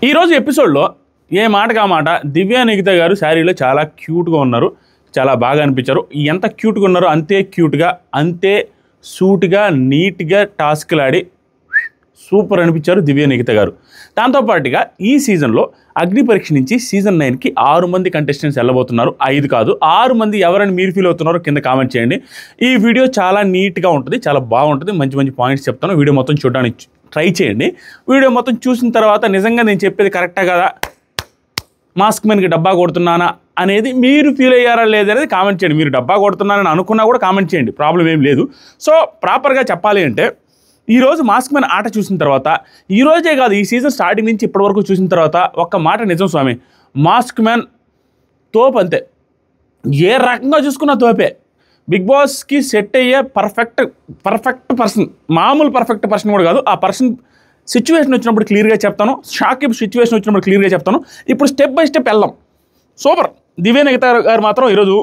ఈరోజు ఎపిసోడ్లో ఏ మాటగా మాట దివ్య నిఖిత గారు శారీలో చాలా క్యూట్గా ఉన్నారు, చాలా బాగా అనిపించారు. ఎంత క్యూట్గా ఉన్నారో అంతే క్యూట్గా, అంతే సూట్గా, నీట్గా టాస్క్లు ఆడి సూపర్ అనిపించారు దివ్య నిఖిత గారు. దాంతోపాటుగా ఈ సీజన్లో అగ్ని పరీక్ష నుంచి సీజన్ 9కి 6 మంది కంటెస్టెంట్స్ వెళ్ళబోతున్నారు. 5 కాదు 6 మంది. ఎవరైనా మీరు ఫీల్ అవుతున్నారో కింద కామెంట్ చేయండి. ఈ వీడియో చాలా నీట్గా ఉంటుంది, చాలా బాగుంటుంది. మంచి మంచి పాయింట్స్ చెప్తాను. వీడియో మొత్తం చూడడానికి ట్రై చేయండి. వీడియో మొత్తం చూసిన తర్వాత నిజంగా నేను చెప్పేది కరెక్టా కదా, మాస్క్ మ్యాన్కి డబ్బా కొడుతున్నానా అనేది మీరు ఫీల్ అయ్యారా లేదనేది కామెంట్ చేయండి. మీరు డబ్బా కొడుతున్నానని అనుకున్నా కూడా కామెంట్ చేయండి, ప్రాబ్లం ఏం లేదు. సో ప్రాపర్గా చెప్పాలి అంటే ఈరోజు మాస్క్ మ్యాన్ ఆట చూసిన తర్వాత, ఈరోజే కాదు ఈ సీజన్ స్టార్టింగ్ నుంచి ఇప్పటివరకు చూసిన తర్వాత ఒక్క మాట నిజం స్వామి, మాస్క్ మ్యాన్ తోపు అంతే. ఏ రకంగా చూసుకున్నా తోపే. బిగ్ బాస్కి సెట్ అయ్యే పర్ఫెక్ట్ పర్సన్, మామూలు పర్ఫెక్ట్ పర్సన్ కూడా కాదు. ఆ పర్సన్ సిచ్యువేషన్ వచ్చినప్పుడు క్లియర్గా చెప్తాను, షాకింగ్ సిచ్యువేషన్ వచ్చినప్పుడు క్లియర్గా చెప్తాను. ఇప్పుడు స్టెప్ బై స్టెప్ వెళ్దాం. సూపర్. దివ్య నిఖిత గారు మాత్రం ఈరోజు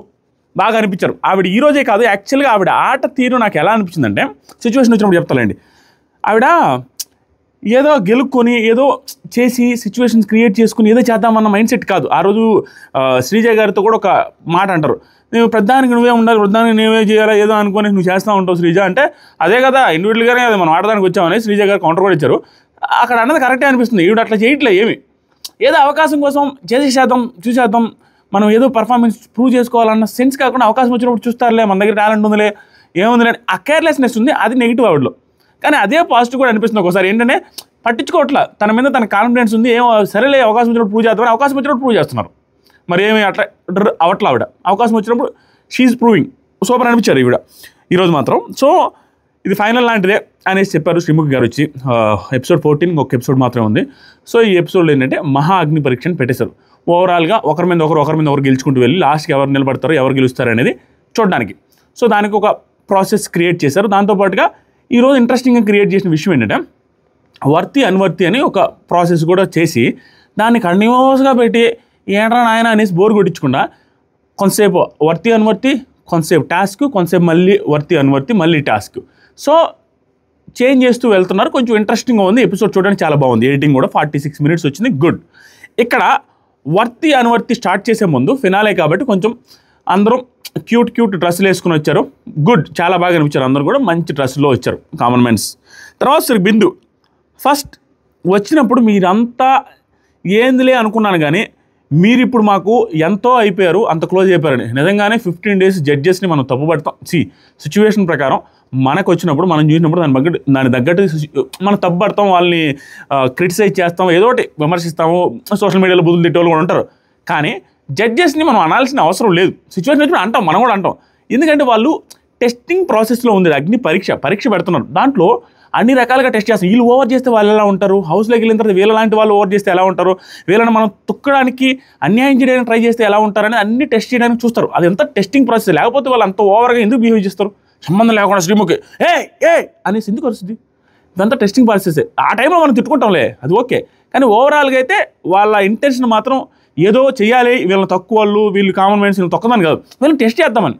బాగా అనిపించారు. ఆవిడ ఈరోజే కాదు, యాక్చువల్గా ఆవిడ ఆట తీరు నాకు ఎలా అనిపించిందంటే, సిచ్యువేషన్ వచ్చినప్పుడు చెప్తానండి. ఆవిడ ఏదో గెలుక్కొని ఏదో చేసి సిచ్యువేషన్స్ క్రియేట్ చేసుకుని ఏదో చేద్దామన్న మైండ్ సెట్ కాదు. ఆ రోజు శ్రీజ గారితో కూడా ఒక మాట అంటారు, నువ్వు ప్రధానికి నువ్వే ఉండాలి, ప్రధానికి నువ్వే చేయాలా ఏదో అనుకుని నువ్వు చేస్తూ ఉంటావు శ్రీజ అంటే, అదే కదా ఇండివిజువల్గానే అది మనం ఆడడానికి వచ్చామని శ్రీజ గారు కౌంటర్ కూడా ఇచ్చారు. అక్కడ అన్నది కరెక్టే అనిపిస్తుంది. ఈవిడ అట్లా చేయట్లే ఏమి, ఏదో అవకాశం కోసం చేసేసేద్దాం, చూసేద్దాం, మనం ఏదో పర్ఫార్మెన్స్ ప్రూవ్ చేసుకోవాలన్న సెన్స్ కాకుండా అవకాశం వచ్చినప్పుడు చూస్తారులే, మన దగ్గర టాలెంట్ ఉందిలే, ఏముందిలే, ఆ కేర్లెస్నెస్ ఉంది. అది నెగిటివ్ ఆవిడలో. కానీ అదే పాజిటివ్ కూడా అనిపిస్తుంది ఒకసారి. ఏంటంటే పట్టించుకోవట్లా, తన మీద తన కాన్ఫిడెన్స్ ఉంది, ఏమో సరేలే అవకాశం వచ్చినప్పుడు ప్రూవ్ చేద్దామని అవకాశం వచ్చినప్పుడు ప్రూవ్ చేస్తున్నారు. మరి ఏమి అట్లా అవట్లా ఆవిడ. అవకాశం వచ్చినప్పుడు షీఈ్ ప్రూవింగ్. సూపర్ అనిపించారు ఈవిడ ఈరోజు మాత్రం. సో ఇది ఫైనల్ లాంటిదే అనేసి చెప్పారు శ్రీముఖి గారు వచ్చి. ఎపిసోడ్ 14 ఇంకొక ఎపిసోడ్ మాత్రమే ఉంది. సో ఈ ఎపిసోడ్లో ఏంటంటే మహా అగ్ని పరీక్షను పెట్టేశారు. ఓవరాల్గా ఒకరి మీద ఒకరు గెలుచుకుంటూ వెళ్ళి లాస్ట్కి ఎవరు నిలబడతారో, ఎవరు గెలుస్తారు అనేది చూడడానికి. సో దానికి ఒక ప్రాసెస్ క్రియేట్ చేశారు. దాంతోపాటుగా ఈరోజు ఇంట్రెస్టింగ్గా క్రియేట్ చేసిన విషయం ఏంటంటే, వర్తి అన్వర్తి అని ఒక ప్రాసెస్ కూడా చేసి దాన్ని కంటిన్యూస్గా పెట్టి ఏంట్రా నాయన అనేసి బోర్ కొట్టించకుండా కొంతసేపు వర్తి అన్వర్తి, కొంతసేపు టాస్క్, కొంతసేపు మళ్ళీ వర్తి అన్వర్తి, మళ్ళీ టాస్క్. సో చేంజ్ చేస్తూ వెళ్తున్నారు. కొంచెం ఇంట్రెస్టింగ్గా ఉంది. ఎపిసోడ్ చూడడానికి చాలా బాగుంది. ఎడిటింగ్ కూడా 46 minutes వచ్చింది. గుడ్. ఇక్కడ వర్తి అన్వర్తి స్టార్ట్ చేసే ముందు ఫినాలే కాబట్టి కొంచెం అందరం క్యూట్ డ్రెస్సులు వేసుకుని వచ్చారు. గుడ్. చాలా బాగా అనిపించారు. అందరూ కూడా మంచి డ్రెస్సులో వచ్చారు కామన్ మ్యాన్స్. తర్వాత సరే బిందు ఫస్ట్ వచ్చినప్పుడు మీరంతా ఏందిలే అనుకున్నాను, కానీ మీరు ఇప్పుడు మాకు ఎంతో అయిపోయారు, అంత క్లోజ్ అయిపోయారని. నిజంగానే 15 days జడ్జెస్ని మనం తప్పుపడతాం. సిచ్యువేషన్ ప్రకారం మనకు వచ్చినప్పుడు మనం చూసినప్పుడు దాని తగ్గట్టు మనం తప్పుపడతాం, వాళ్ళని క్రిటిసైజ్ చేస్తాం, ఏదో ఒకటి విమర్శిస్తాము, సోషల్ మీడియాలో బుద్ధులు తిట్టేవాళ్ళు కూడా ఉంటారు. కానీ జడ్జెస్ని మనం అనాల్సిన అవసరం లేదు. సిచ్యువేషన్ వచ్చినప్పుడు అంటాం, మనం కూడా అంటాం. ఎందుకంటే వాళ్ళు టెస్టింగ్ ప్రాసెస్లో ఉంది. అగ్ని పరీక్ష పెడుతున్నారు. దాంట్లో అన్ని రకాలుగా టెస్ట్ చేస్తారు. వీళ్ళు ఓవర్ చేస్తే వాళ్ళు ఎలా ఉంటారు, హౌస్లోకి వెళ్ళిన తర్వాత వీళ్ళ లాంటి వాళ్ళు ఓవర్ చేస్తే ఎలా ఉంటారు, వీళ్ళని మనం తొక్కడానికి అన్యాయం చేయడానికి ట్రై చేస్తే ఎలా ఉంటారని అన్ని టెస్ట్ చేయడానికి చూస్తారు. అది ఎంత టెస్టింగ్ ప్రాసెస్. లేకపోతే వాళ్ళు అంత ఓవర్గా ఎందుకు బిహేవ్ చేస్తారు, సంబంధం లేకుండా శ్రీముఖి ఏ అనేసి ఎందుకు వస్తుంది. ఇదంతా టెస్టింగ్ ప్రాసెస్. ఆ టైంలో మనం తిట్టుకుంటాంలే, అది ఓకే. కానీ ఓవరాల్గా అయితే వాళ్ళ ఇంటెన్షన్ మాత్రం ఏదో చేయాలి, వీళ్ళని తక్కువ వాళ్ళు, వీళ్ళు కామన్ మ్యాన్స్, వీళ్ళు తొక్కదని కాదు, వీళ్ళని టెస్ట్ చేద్దామని.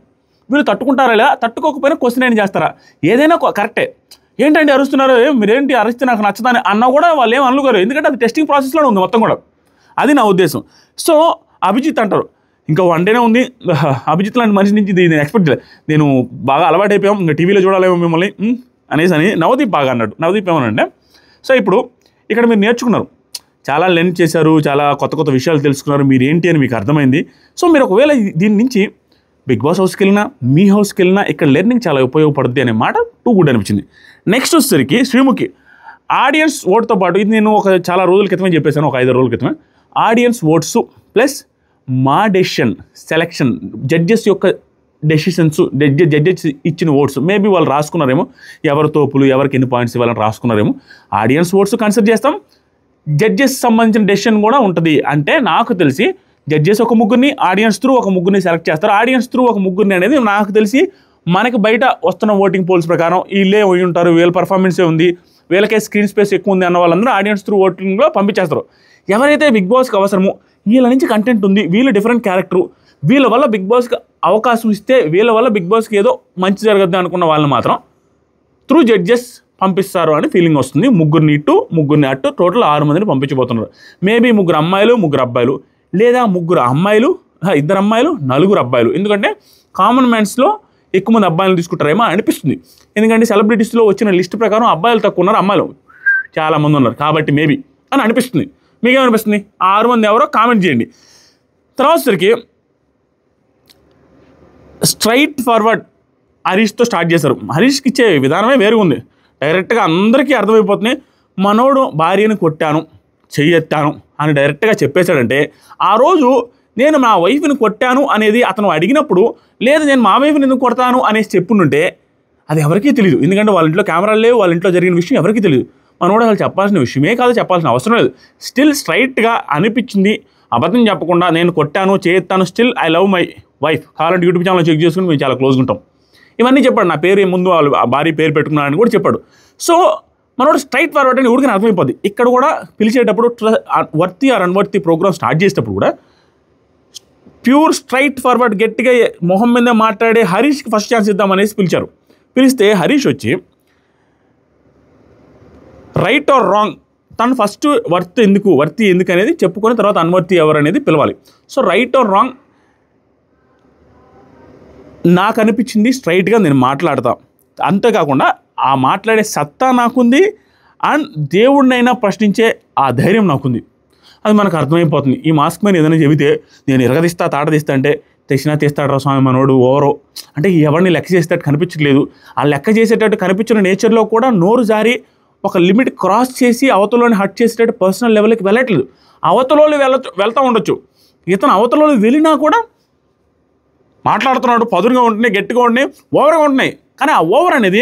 వీళ్ళు తట్టుకుంటారా లేదా, తట్టుకోకపోయినా క్వశ్చన్ ఏం చేస్తారా, ఏదైనా కరెక్టే. ఏంటంటే అరుస్తున్నారు, మీరేంటి అరిస్తే నాకు నచ్చదని అన్నా కూడా వాళ్ళు ఏం అనుకోరు. ఎందుకంటే అది టెస్టింగ్ ప్రాసెస్లోనే ఉంది మొత్తం కూడా. అది నా ఉద్దేశం. సో అభిజిత్ అంటారు, ఇంకా 1 day ఉంది. అభిజిత్ లాంటి మనిషి నుంచి నేను ఎక్స్పెక్ట్ చేయలేదు. నేను బాగా అలవాటు అయిపోయాం, ఇంకా టీవీలో చూడాలేమో మిమ్మల్ని అని నవదీప్ బాగా అన్నాడు. నవదీప్ ఏమనంటే, సో ఇప్పుడు ఇక్కడ మీరు నేర్చుకున్నారు, చాలా లెర్న్ చేశారు, చాలా కొత్త విషయాలు తెలుసుకున్నారు, మీరు ఏంటి అని మీకు అర్థమైంది. సో మీరు ఒకవేళ దీని నుంచి బిగ్ బాస్ హౌస్కి వెళ్ళినా, మీ హౌస్కి వెళ్ళినా ఇక్కడ లెర్నింగ్ చాలా ఉపయోగపడుతుంది అనే మాట టూ గుడ్ అనిపించింది. నెక్స్ట్ వచ్చేసరికి శ్రీముఖి ఆడియన్స్ ఓట్తో పాటు, ఇది నేను చాలా రోజుల క్రితమే చెప్పేశాను, ఒక 5 రోజుల క్రితమే. ఆడియన్స్ ఓట్స్ ప్లస్ మా డెసిషన్ సెలెక్షన్, జడ్జెస్ యొక్క డెసిషన్స్, జడ్జెస్ ఇచ్చిన ఓట్స్ మేబీ వాళ్ళు రాసుకున్నారేమో, ఎవరి తోపులు ఎవరికి ఎన్ని పాయింట్స్ ఇవ్వాలని రాసుకున్నారేమో. ఆడియన్స్ ఓట్స్ కన్సిడర్ చేస్తాం, జడ్జెస్ సంబంధించిన డెసిషన్ కూడా ఉంటుంది. అంటే నాకు తెలిసి జడ్జెస్ ఒక ముగ్గురిని, ఆడియన్స్ త్రూ ఒక ముగ్గురిని సెలెక్ట్ చేస్తారు. ఆడియన్స్ త్రూ ఒక ముగ్గురిని అనేది నాకు తెలిసి మనకి బయట వస్తున్న ఓటింగ్ పోల్స్ ప్రకారం వీళ్ళే పోయి ఉంటారు, వీళ్ళ పర్ఫార్మెన్సే ఉంది, వీళ్ళకే స్క్రీన్ స్పేస్ ఎక్కువ ఉంది అన్న వాళ్ళందరూ ఆడియన్స్ త్రూ ఓటింగ్లో పంపించేస్తారు. ఎవరైతే బిగ్ బాస్కి అవసరమో, వీళ్ళ నుంచి కంటెంట్ ఉంది, వీళ్ళు డిఫరెంట్ క్యారెక్టరు, వీళ్ళ వల్ల బిగ్ బాస్కి అవకాశం ఇస్తే వీళ్ళ వల్ల బిగ్ బాస్కి ఏదో మంచి జరగద్దు అనుకున్న వాళ్ళని మాత్రం త్రూ జడ్జెస్ పంపిస్తారు అని ఫీలింగ్ వస్తుంది. ముగ్గురిని అట్టు టోటల్ 6 మందిని పంపించబోతున్నారు. మేబీ 3 అమ్మాయిలు 3 అబ్బాయిలు, లేదా 3 అమ్మాయిలు 2 అమ్మాయిలు 4 అబ్బాయిలు. ఎందుకంటే కామన్ మ్యాన్స్లో ఎక్కువ మంది అబ్బాయిలు తీసుకుంటారేమో అనిపిస్తుంది. ఎందుకంటే సెలబ్రిటీస్లో వచ్చిన లిస్ట్ ప్రకారం అబ్బాయిలు తక్కువ ఉన్నారు, అమ్మాయిలు చాలామంది ఉన్నారు కాబట్టి మేబీ అని అనిపిస్తుంది. మీకేమనిపిస్తుంది? 6 మంది ఎవరో కామెంట్ చేయండి. తర్వాత సరికి స్ట్రైట్ ఫార్వర్డ్ హరీష్తో స్టార్ట్ చేశారు. హరీష్కి ఇచ్చే విధానమే వేరుగా ఉంది. డైరెక్ట్గా అందరికీ అర్థమైపోతుంది. మనోడు భార్యను కొట్టాను, చెయ్యెత్తాను అని డైరెక్ట్గా చెప్పేశాడంటే, ఆ రోజు నేను మా వైఫ్ని కొట్టాను అనేది అతను అడిగినప్పుడు, లేదు నేను మా వైఫ్ని ఎందుకు కొడతాను అనేసి చెప్పుంటే అది ఎవరికీ తెలియదు. ఎందుకంటే వాళ్ళ ఇంట్లో కెమెరాలు లేవు, వాళ్ళ ఇంట్లో జరిగిన విషయం ఎవరికీ తెలియదు. మనోడు అసలు చెప్పాల్సిన విషయమే కాదు, చెప్పాల్సిన అవసరం లేదు. స్టిల్ స్ట్రైట్గా అనిపించింది, అబద్ధం చెప్పకుండా నేను కొట్టాను, చేయెత్తాను, still I love my wife. కావాలంటే యూట్యూబ్ ఛానల్ చెక్ చేసుకుని మేము చాలా క్లోజ్గా ఉంటాం. ఇవన్నీ చెప్పాడు. నా పేరు ముందు వాళ్ళు భార్య పేరు పెట్టుకున్నాడని కూడా చెప్పాడు. సో మనోడు స్ట్రైట్ ఫార్వర్డ్ అని ఊరికి అర్థమైపోద్ది. ఇక్కడ కూడా పిలిచేటప్పుడు వర్తి ఆర్ అన్వర్తి ప్రోగ్రామ్ స్టార్ట్ చేసేటప్పుడు కూడా ప్యూర్ స్ట్రైట్ ఫార్వర్డ్ గట్టిగా మొహం మీద మాట్లాడే హరీష్కి ఫస్ట్ ఛాన్స్ ఇద్దామనేసి పిలిచారు. పిలిస్తే హరీష్ వచ్చి రైట్ ఆర్ రాంగ్ తను ఫస్ట్ వర్తి ఎందుకు అనేది చెప్పుకొని తర్వాత అన్వర్తి ఎవరు అనేది పిలవాలి. సో రైట్ ఆర్ రాంగ్ నాకు అనిపించింది స్ట్రైట్గా నేను మాట్లాడతా. అంతేకాకుండా ఆ మాట్లాడే సత్తా నాకుంది, అండ్ దేవుడినైనా ప్రశ్నించే ఆ ధైర్యం నాకుంది. అది మనకు అర్థమైపోతుంది. ఈ మాస్క్ మ్యాన్ ఏదైనా చెబితే నేను ఎరగదీస్తా తాటదీస్తా అంటే తీస్తాడు స్వామి మనోడు ఓవరో అంటే ఎవరిని లెక్క చేసేటట్టు కనిపించట్లేదు. ఆ లెక్క చేసేటట్టు కనిపించిన నేచర్లో కూడా నోరు జారి ఒక లిమిట్ క్రాస్ చేసి అవతలని హట్ చేసేటట్టు పర్సనల్ లెవెల్కి వెళ్ళట్లేదు. అవతలోళ్ళు వెళ్తూ ఉండొచ్చు, ఇతను అవతలోళ్ళు వెళ్ళినా కూడా మాట్లాడుతున్నాడు. పదురుగా ఉంటున్నాయి, గట్టిగా ఉంటున్నాయి, ఓవర్గా ఉంటున్నాయి. కానీ ఆ ఓవర్ అనేది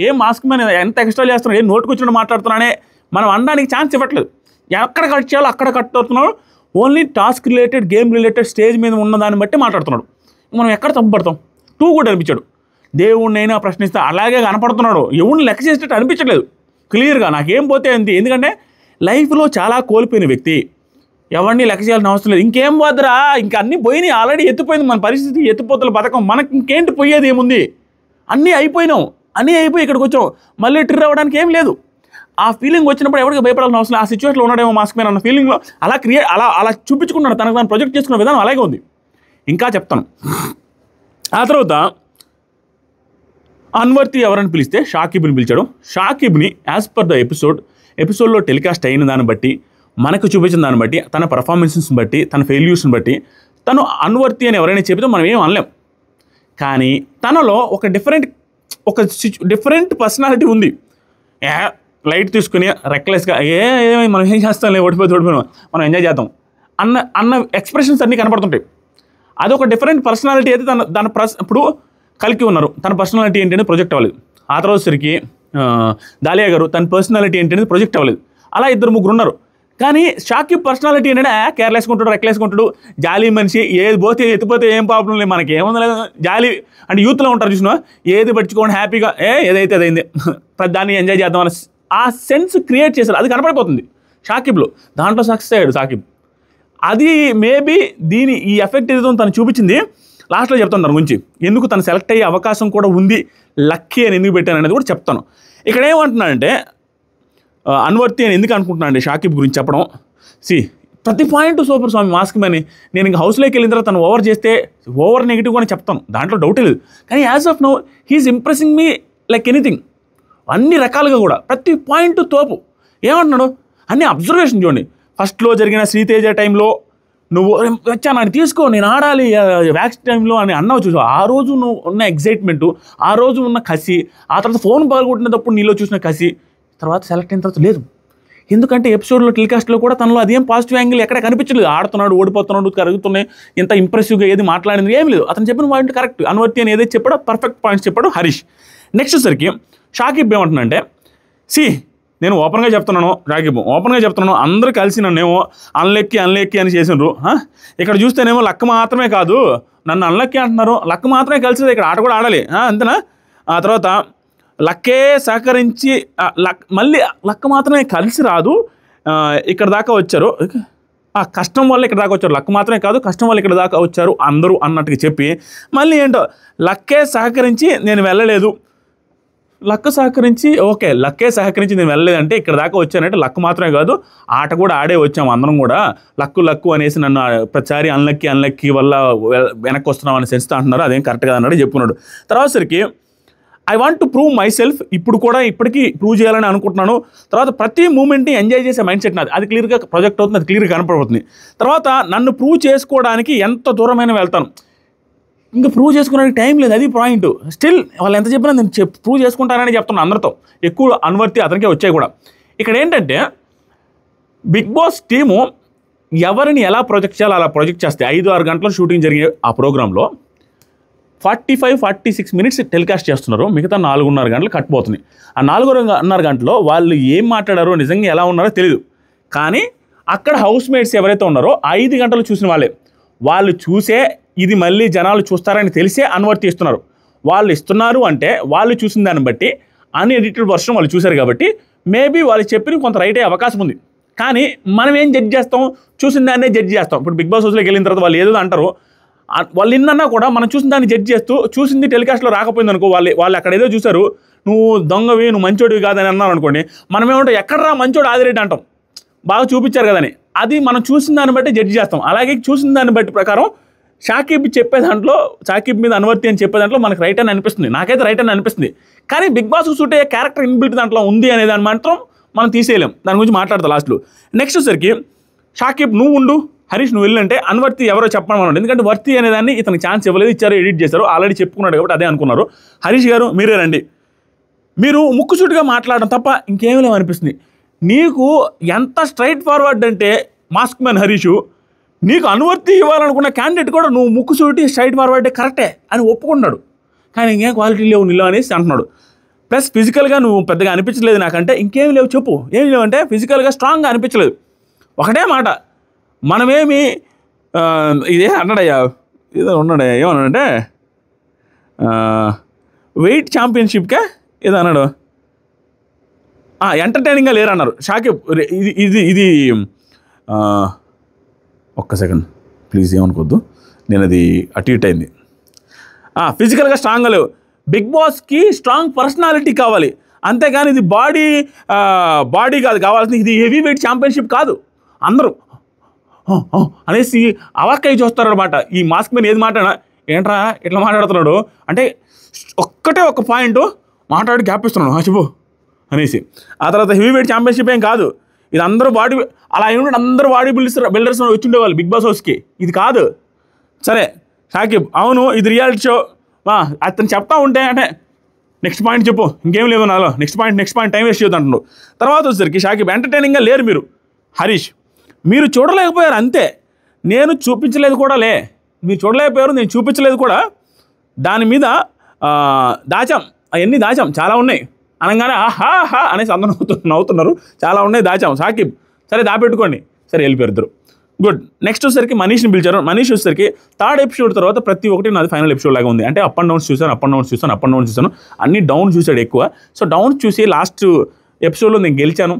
ఏ మాస్క్ మ్యాన్ ఎంత ఎక్స్ట్రా చేస్తున్నాడు, ఏ నోటుకు వచ్చినట్టు మాట్లాడుతున్నానే మనం అనడానికి ఛాన్స్ ఇవ్వట్లేదు. ఎక్కడ కట్ చేయాలో అక్కడ కట్ అవుతున్నాడు. Only task related, game related stage మీద ఉన్న దాన్ని బట్టి మాట్లాడుతున్నాడు. మనం ఎక్కడ తప్పుపడతాం? కూడా అనిపించాడు. దేవుడినైనా ప్రశ్నిస్తా అలాగే కనపడుతున్నాడు. ఎవరిని లెక్క చేసేటట్టు అనిపించట్లేదు క్లియర్గా. నాకేం పోతే అంతే. ఎందుకంటే లైఫ్లో చాలా కోల్పోయిన వ్యక్తి, ఎవరిని లెక్క చేయాల్సిన అవసరం లేదు. ఇంకేం పోద్దురా, ఇంకా అన్నీ పోయినాయి, ఆల్రెడీ ఎత్తిపోయింది మన పరిస్థితి, ఎత్తిపోతల పథకం. మనకి ఇంకేంటి పోయేది ఏముంది? అన్నీ అయిపోయినాం, అన్నీ అయిపోయి ఇక్కడికి వచ్చాం, మళ్ళీ ట్రిర్ అవ్వడానికి ఏం లేదు. ఆ ఫీలింగ్ వచ్చినప్పుడు ఎవరికి భయపడాల్సిన అవసరం లేదు. ఆ సిచ్యువేషన్లో ఉన్నాడేమో మాస్క్ మ్యాన్ అన్న ఫీలింగ్లో అలా చూపించుకున్నాడు. తనకు తాను ప్రొజెక్ట్ చేసుకున్న విధానం అలాగే ఉంది. ఇంకా చెప్తాను. ఆ తర్వాత అన్వర్తి ఎవరని పిలిస్తే షాకిబ్ని పిలిచాడు. షాకిబ్ని యాజ్ పర్ ద ఎపిసోడ్లో టెలికాస్ట్ అయిన దాన్ని బట్టి, మనకు చూపించిన దాన్ని బట్టి, తన పర్ఫార్మెన్సెస్ని బట్టి, తన ఫెయిల్యూర్స్ని బట్టి తను అన్వర్తి అని ఎవరైనా చెబితే మనం ఏం అనలేం. కానీ తనలో ఒక డిఫరెంట్ పర్సనాలిటీ ఉంది. లైట్ తీసుకుని రెక్లెస్గా మనం ఏం చేస్తాం, ఓడిపోయి మనం ఎంజాయ్ చేద్దాం అన్న ఎక్స్ప్రెషన్స్ అన్నీ కనపడుతుంటాయి. అదొక డిఫరెంట్ పర్సనాలిటీ అయితే ఇప్పుడు కలికి ఉన్నారు. తన పర్సనాలిటీ ఏంటి అనేది ప్రొజెక్ట్ అవ్వలేదు. ఆ తర్వాత సరికి దాలియా గారు తన పర్సనాలిటీ ఏంటి అనేది ప్రొజెక్ట్ అవ్వలేదు. అలా 2-3 ఉన్నారు. కానీ షాకిబ్ పర్సనాలిటీ ఏంటంటే కేర్లెస్కుంటాడు, రెక్లెస్కుంటాడు, జాలీ మనిషి. ఏది పోతే ఎత్తిపోతే ఏం ప్రాబ్లం లేదు, మనకి ఏముంది లేదు. జాలీ అంటే యూత్లో ఉంటారు చూసినా, ఏది పట్టుకోండి హ్యాపీగా ఏదైతే అదైంది, దాన్ని ఎంజాయ్ చేద్దాం అని ఆ సెన్స్ క్రియేట్ చేశారు. అది కనపడిపోతుంది షాకిబ్లో. దాంట్లో సక్సెస్ అయ్యాడు షాకిబ్. అది మేబీ ఈ ఎఫెక్ట్ ఏదో తను చూపించింది. లాస్ట్లో చెప్తాను దాని గురించి, ఎందుకు తను సెలెక్ట్ అయ్యే అవకాశం కూడా ఉంది, లక్కీ అని ఎందుకు పెట్టాను అనేది కూడా చెప్తాను. ఇక్కడ ఏమంటున్నానంటే అన్వర్తి అని ఎందుకు అనుకుంటున్నానండి షాకిబ్ గురించి చెప్పడం. ప్రతి పాయింట్ సూపర్ స్వామి మాస్క్ మ్యాన్. నేను ఇంకా హౌస్లోకి వెళ్ళిన తర్వాత తను ఓవర్ చేస్తే ఓవర్ నెగిటివ్ అని చెప్తాను, దాంట్లో డౌటే లేదు. కానీ as of now he's impressing me like anything. అన్ని రకాలుగా కూడా ప్రతి పాయింట్ తోపు. ఏమంటున్నాడు అన్ని అబ్జర్వేషన్ చూడండి. ఫస్ట్లో జరిగిన శ్రీతేజ టైంలో నువ్వు వచ్చా నన్ను తీసుకో నేను ఆడాలి వ్యాక్స్ టైంలో అని అన్నావు చూసావు. ఆ రోజు నువ్వు ఉన్న ఎగ్జైట్మెంటు, ఆ రోజు ఉన్న కసి, ఆ తర్వాత ఫోన్ పగలగొట్టినప్పుడు నీలో చూసిన కసి, తర్వాత సెలెక్ట్ అయిన తర్వాత లేదు. ఎందుకంటే ఎపిసోడ్లో టెలికాస్ట్లో కూడా తనలో అదేం పాజిటివ్ యాంగిల్ ఎక్కడ కనిపించలేదు. ఆడుతున్నాడు, ఓడిపోతున్నాడు, కరుగుతున్నాయి, ఎంత ఇంప్రెసివ్గా ఏది మాట్లాడింది ఏం లేదు. అతను చెప్పిన పాయింట్ కరెక్ట్. అన్వర్తి అని ఏదైతే చెప్పాడో పర్ఫెక్ట్ పాయింట్స్ చెప్పాడు హరీష్. నెక్స్ట్ సరికి షాకిబ్ ఏమంటున్నాడంటే నేను ఓపెన్గా చెప్తున్నాను, ఓపెన్గా చెప్తున్నాను, అందరూ కలిసి నన్నేమో అన్లెక్కి అని చేసినారు. ఇక్కడ చూస్తేనేమో లక్క మాత్రమే కాదు, నన్ను అన్లెక్కి అంటున్నారు. లక్క మాత్రమే కలిసి ఇక్కడ ఆట కూడా ఆడాలి అంతేనా. ఆ తర్వాత లక్కే సహకరించి మళ్ళీ లక్క మాత్రమే కలిసి రాదు, ఇక్కడ దాకా వచ్చారు, కష్టం వల్ల ఇక్కడ దాకా వచ్చారు. లక్ మాత్రమే కాదు, కష్టం వల్ల ఇక్కడ దాకా వచ్చారు అందరూ అన్నట్టుగా చెప్పి మళ్ళీ ఏంటో లక్కే సహకరించి నేను వెళ్ళలేదు, లక్ సహకరించి ఓకే, లక్కే సహకరించి నేను వెళ్ళలేదంటే ఇక్కడ దాకా వచ్చానంటే లక్ మాత్రమే కాదు, ఆట కూడా ఆడే వచ్చాము అందరం కూడా. లక్కు అనేసి నన్ను ప్రతిసారి అన్లక్కీ వల్ల వెనక్కి వస్తున్నాం అనే సెన్స్తో అంటున్నారు, అదేం కరెక్ట్ కదా అన్నాడు చెప్పుకున్నాడు. తర్వాత సరికి I want to prove my self, ఇప్పటికీ ప్రూవ్ చేయాలని అనుకుంటున్నాను. తర్వాత ప్రతి మూమెంట్ని ఎంజాయ్ చేసే మైండ్ సెట్ నాది, అది క్లియర్గా ప్రొజెక్ట్ అవుతుంది, అది క్లియర్గా కనపడుతుంది. తర్వాత నన్ను ప్రూవ్ చేసుకోవడానికి ఎంత దూరమైనా వెళ్తాను, ఇంకా ప్రూవ్ చేసుకోవడానికి టైం లేదు, అది పాయింట్. స్టిల్ వాళ్ళు ఎంత చెప్పినా నేను ప్రూవ్ చేసుకుంటానని చెప్తున్నాను అందరితో. ఎక్కువ అనువర్తి అతనికే వచ్చాయి కూడా. ఇక్కడ ఏంటంటే బిగ్ బాస్ టీము ఎవరిని ఎలా ప్రొజెక్ట్ చేయాలో అలా ప్రొజెక్ట్ చేస్తే 5-6 గంటల షూటింగ్ జరిగే ఆ ప్రోగ్రాంలో 45-46 మినిట్స్ టెలికాస్ట్ చేస్తున్నారు, మిగతా 4.5 గంటలు కట్టిపోతున్నాయి. ఆ 4.5 గంటలో వాళ్ళు ఏం మాట్లాడారో నిజంగా ఎలా ఉన్నారో తెలియదు. కానీ అక్కడ హౌస్ మేట్స్ ఎవరైతే ఉన్నారో 5 గంటలు చూసిన వాళ్ళు చూసే ఇది మళ్ళీ జనాలు చూస్తారని తెలిసే అన్వర్తి ఇస్తున్నారు. వాళ్ళు ఇస్తున్నారు అంటే వాళ్ళు చూసిన దాన్ని బట్టి అన్ఎడిటెడ్ వర్షన్ వాళ్ళు చూశారు కాబట్టి మేబీ వాళ్ళు చెప్పిన కొంత రైట్ అయ్యే అవకాశం ఉంది. కానీ మనం ఏం జడ్జ్ చేస్తాం, చూసిన దాన్నే జడ్జ్ చేస్తాం. ఇప్పుడు బిగ్ బాస్ హౌస్లోకి వెళ్ళిన తర్వాత వాళ్ళు ఏదో అంటారు, వాళ్ళు ఇన్నన్నా కూడా మనం చూసిన దాన్ని జడ్జ్ చేస్తూ చూసింది టెలికాస్ట్లో రాకపోయింది అనుకో, వాళ్ళు అక్కడ ఏదో చూసారు, నువ్వు దొంగవి, నువ్వు మంచోడివి కాదని అన్నారు అనుకోండి, మనం ఏమంటాం ఎక్కడరా మంచోడు ఆదిరెడ్డి అంటాం, బాగా చూపించారు కదని. అది మనం చూసిన దాన్ని బట్టి జడ్జ్ చేస్తాం. అలాగే చూసిన దాన్ని బట్టి ప్రకారం షాకిబ్ చెప్పే దాంట్లో, షాకిబ్ మీద అన్వర్తి అని చెప్పే దాంట్లో మనకు రైట్ అని అనిపిస్తుంది, నాకైతే రైట్ అని అనిపిస్తుంది. కానీ బిగ్ బాస్కు సూట్ అయ్యే క్యారెక్టర్ ఇన్బిల్ట్ దాంట్లో ఉంది అనే దాన్ని మాత్రం మనం తీసేయలేం. దాని గురించి మాట్లాడతాం లాస్ట్లో. నెక్స్ట్ వచ్చేసరికి షాకిబ్ నువ్వు ఉండు, హరీష్ నువ్వు వెళ్ళంటే అన్వర్తి ఎవరో చెప్పమన్నాడు. ఎందుకంటే వర్తి అనేదాన్ని ఇతనికి ఛాన్స్ ఇవ్వలేదు, ఇచ్చారు, ఎడిట్ చేశారు, ఆల్రెడీ చెప్పుకున్నాడు కాబట్టి అదే అనుకున్నారు. హరీష్ గారు మీరే రండి, మీరు ముక్కుసూటిగా మాట్లాడడం తప్ప ఇంకేమీ లేవనిపిస్తుంది. నీకు ఎంత స్ట్రైట్ ఫార్వర్డ్ అంటే మాస్క్ మ్యాన్ హరీషు, నీకు అనువర్తి ఇవ్వాలనుకున్న క్యాండిడేట్ కూడా నువ్వు ముక్కుసూటి స్ట్రైట్ ఫార్వర్డే కరెక్టే అని ఒప్పుకున్నాడు. కానీ ఇంకేం క్వాలిటీ లేవు నీలో అనేసి అంటున్నాడు. ప్లస్ ఫిజికల్గా నువ్వు పెద్దగా అనిపించలేదు నాకంటే, ఇంకేమి లేవు చెప్పు, ఏమి లేవంటే ఫిజికల్గా స్ట్రాంగ్గా అనిపించలేదు. ఒకటే మాట, మనమేమి ఇదే అన్నాడయ్యా, ఏదో ఉన్నాడయ్యా, ఏమన్నాడంటే వెయిట్ ఛాంపియన్షిప్కే ఏదో అన్నాడు, ఎంటర్టైనింగ్గా లేరు అన్నారు. షాకిబ్ ఇది ఒక్క సెకండ్ ప్లీజ్ ఏమనుకోవద్దు, నేను అది అటు ఇటు అయింది. ఫిజికల్గా స్ట్రాంగ్గా లేవు, బిగ్ బాస్కి స్ట్రాంగ్ పర్సనాలిటీ కావాలి, అంతేగాని ఇది బాడీ కాదు కావాల్సింది, ఇది హెవీ వెయిట్ ఛాంపియన్షిప్ కాదు. అందరూ అనేసి అవాక్కయ్య చూస్తారు అనమాట. ఈ మాస్క్ మీద ఏది మాట్లాడినా ఏంట్రా ఇట్లా మాట్లాడుతున్నాడు అంటే ఒక్కటే ఒక పాయింట్ మాట్లాడి గ్యాప్ ఇస్తున్నాడు చెప్పు అనేసి. ఆ తర్వాత హెవీ వెయిట్ ఛాంపియన్షిప్ ఏం కాదు, ఇది అందరూ అలా ఏమిటంటే అందరూ బాడీ బిల్డర్స్ వచ్చి ఉండేవాళ్ళు బిగ్ బాస్ హౌస్కి, ఇది కాదు. సరే షాకిబ్ అవును ఇది రియాలిటీ షో, అతను చెప్తా ఉంటే అంటే నెక్స్ట్ పాయింట్ చెప్పు, ఇంకేం లేవు నాలో, నెక్స్ట్ పాయింట్ టైం వేస్ట్ చేయొద్దు అంటున్నాడు. తర్వాత వచ్చేసరికి షాకిబ్ ఎంటర్టైనింగ్గా లేరు మీరు, హరీష్ మీరు చూడలేకపోయారు అంతే, నేను చూపించలేదు కూడా మీరు చూడలేకపోయారు, నేను చూపించలేదు కూడా, దాని మీద దాచాం, అవన్నీ దాచాం చాలా ఉన్నాయి అనగానే ఆహా అనేసి అందరూ నవ్వుతున్నారు, చాలా ఉన్నాయి దాచాం. షాకిబ్ సరే దాపెట్టుకోండి, సరే వెళ్ళిపోయారు ఇద్దరు, గుడ్. నెక్స్ట్ వచ్చేసరికి మనీష్ని పిలిచారు. మనీష్ వచ్చేసరికి థర్డ్ ఎపిసోడ్ తర్వాత ప్రతి ఒక్కటి నాది ఫైనల్ ఎపిసోడ్ లాగా ఉంది. అంటే అప్ అండ్ డౌన్స్ చూసాను, అన్ని డౌన్ చూశాడు ఎక్కువ. సో డౌన్ చూసి లాస్ట్ ఎపిసోడ్లో నేను గెలిచాను,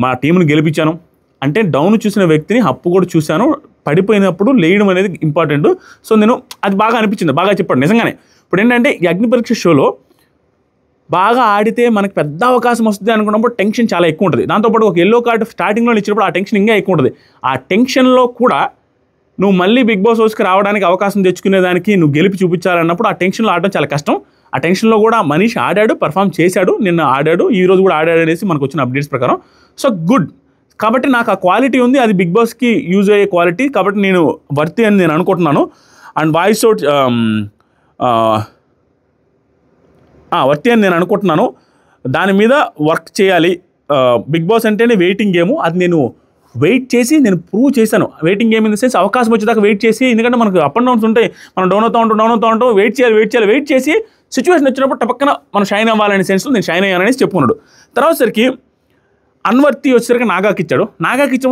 మా టీంని గెలిపించాను. అంటే డౌన్ చూసిన వ్యక్తిని అప్పు కూడా చూశాను, పడిపోయినప్పుడు లేయడం అనేది ఇంపార్టెంట్. సో నేను అది బాగా అనిపించింది, బాగా చెప్పాడు నిజంగానే. ఇప్పుడు ఏంటంటే ఈ అగ్ని పరీక్ష షోలో బాగా ఆడితే మనకు పెద్ద అవకాశం వస్తుంది అనుకున్నప్పుడు టెన్షన్ చాలా ఎక్కువ ఉంటుంది. దాంతోపాటు ఒక ఎల్లో కార్డు స్టార్టింగ్లో ఇచ్చినప్పుడు ఆ టెన్షన్ ఇంకా ఎక్కువ ఉంటుంది. ఆ టెన్షన్లో కూడా నువ్వు మళ్ళీ బిగ్ బాస్ హౌస్కి రావడానికి అవకాశం తెచ్చుకునేదానికి నువ్వు గెలిపి చూపించాలన్నప్పుడు ఆ టెన్షన్లో ఆడడం చాలా కష్టం. ఆ టెన్షన్లో కూడా మనీష్ ఆడాడు, పర్ఫామ్ చేశాడు, నిన్న ఆడాడు, ఈ రోజు కూడా ఆడాడు అనేసి మనకు వచ్చిన అప్డేట్స్ ప్రకారం. So good. కాబట్టి నాకు ఆ క్వాలిటీ ఉంది, అది బిగ్ బాస్కి యూజ్ అయ్యే క్వాలిటీ, కాబట్టి నేను వర్తి అని నేను అనుకుంటున్నాను. అండ్ వాయిస్ అవుట్ వర్తి అని నేను అనుకుంటున్నాను. దాని మీద వర్క్ చేయాలి. బిగ్ బాస్ అంటేనే వెయిటింగ్ గేమ్, అది నేను వెయిట్ చేసి నేను ప్రూవ్ చేశాను. Waiting game in the sense అవకాశం వచ్చేదాకా వెయిట్ చేసి, ఎందుకంటే మనకు అప్ అండ్ డౌన్స్ ఉంటాయి, మనం డౌన్ అవుతూ ఉంటాం, వెయిట్ చేసి సిచ్యువేషన్ వచ్చినప్పుడు టపక్కన మనం షైన్ అవ్వాలనే సెన్స్లో నేను షైన్ అయ్యాననేసి చెప్పుకున్నాడు. తర్వాత సరికి అన్వర్తి వచ్చేసరికి నాగాకి ఇచ్చాడు.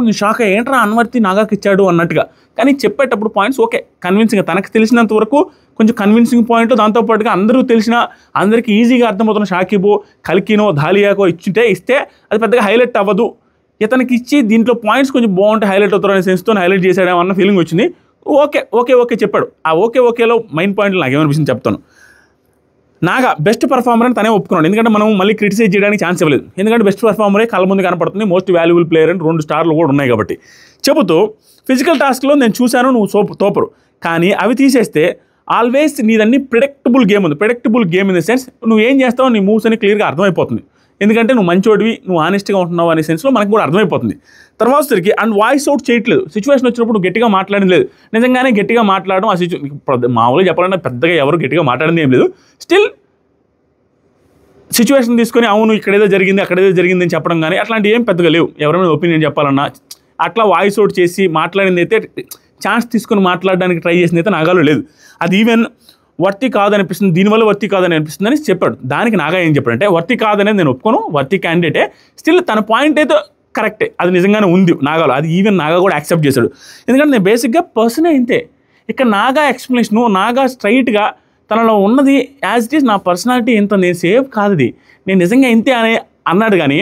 నేను షాక్ అయ్యా, ఏంట్రా అన్వర్తి నాగాకి ఇచ్చాడు అన్నట్టుగా. కానీ చెప్పేటప్పుడు పాయింట్స్ ఓకే కన్విన్సింగ్, తనకు తెలిసినంత వరకు కొంచెం కన్విన్సింగ్ పాయింట్, దాంతోపాటుగా అందరికీ ఈజీగా అర్థమవుతున్న షాకిబో, కల్కినో, ధాలియాకో ఇస్తే అది పెద్దగా హైలైట్ అవ్వదు. ఇతనికి ఇచ్చి దీంట్లో పాయింట్స్ కొంచెం బాగుంటే హైలైట్ అవుతారు అనే సెన్స్తో హైలైట్ చేశాడేమో అన్న ఫీలింగ్ వచ్చింది. ఓకే చెప్పాడు. ఆ ఓకేలో మెయిన్ పాయింట్లు నాకేమనిపిస్తుంది చెప్తాను. నాగా బెస్ట్ పర్ఫార్మర్ అని తనే ఒప్పుకున్నాడు. ఎందుకంటే మనం మళ్ళీ క్రిటిసైజ్ చేయడానికి ఛాన్స్ ఇవ్వలేదు. ఎందుకంటే బెస్ట్ పర్ఫార్మరే కళ్ళ ముందు కనపడుతుంది, మోస్ట్ వాల్యుబుల్ ప్లేయర్ అని 2 స్టార్లు కూడా ఉన్నాయి కాబట్టి. చెబుతూ ఫిజికల్ టాస్క్లో నేను చూశాను నువ్వు తోపరు, కానీ అవి తీసేస్తే ఆల్వేస్ నీదన్నీ ప్రిడిక్టబుల్ గేమ్ ఉంది. Predictable game in the sense నువ్వు ఏం చేస్తావు, నీ మూవ్స్ అని క్లియర్గా అర్థమైపోతుంది. ఎందుకంటే నువ్వు మంచోడివి, నువ్వు ఆనెస్ట్గా ఉంటున్నావు అనే సెన్స్లో మనకు కూడా అర్థమైపోతుంది. తర్వాత సరికి అండ్ వాయిస్ అవుట్ చేయట్లేదు. సిచ్యువేషన్ వచ్చినప్పుడు గట్టిగా మాట్లాడింది లేదు. నిజంగానే గట్టిగా మాట్లాడడం ఆ మామూలుగా చెప్పాలంటే పెద్దగా ఎవరు గట్టిగా మాట్లాడింది ఏం లేదు. స్టిల్ సిచ్యువేషన్ తీసుకొని అవును ఇక్కడేదో జరిగింది అక్కడేదో జరిగింది అని చెప్పడం కానీ అట్లాంటివి ఏం పెద్దగా లేవు. ఎవరైనా ఒపీనియన్ చెప్పాలన్నా అట్లా వాయిస్ అవుట్ చేసి మాట్లాడింది అయితే ఛాన్స్ తీసుకొని మాట్లాడడానికి ట్రై చేసింది అయితే నాగాలో లేదు. అది ఈవెన్ వర్తి కాదనిపిస్తుంది, దీనివల్ల వర్తి కాదని అనిపిస్తుంది అని చెప్పాడు. దానికి నాగా ఏం చెప్పాడంటే వర్తి కాదనేది నేను ఒప్పుకోను, వర్తి క్యాండిడేటే, స్టిల్ తన పాయింట్ అయితే కరెక్టే, అది నిజంగానే ఉంది నాగాలో. అది ఈవెన్ నాగా కూడా యాక్సెప్ట్ చేశాడు. ఎందుకంటే నేను బేసిక్గా పర్సనే ఇంతే. ఇక్కడ నాగా ఎక్స్ప్లెనేషను, నాగా స్ట్రైట్గా తనలో ఉన్నది యాజ్ ఇట్ ఈస్ నా పర్సనాలిటీ ఇంత, నేను సేఫ్ కాదు, నేను నిజంగా ఇంతే అని అన్నాడు. కానీ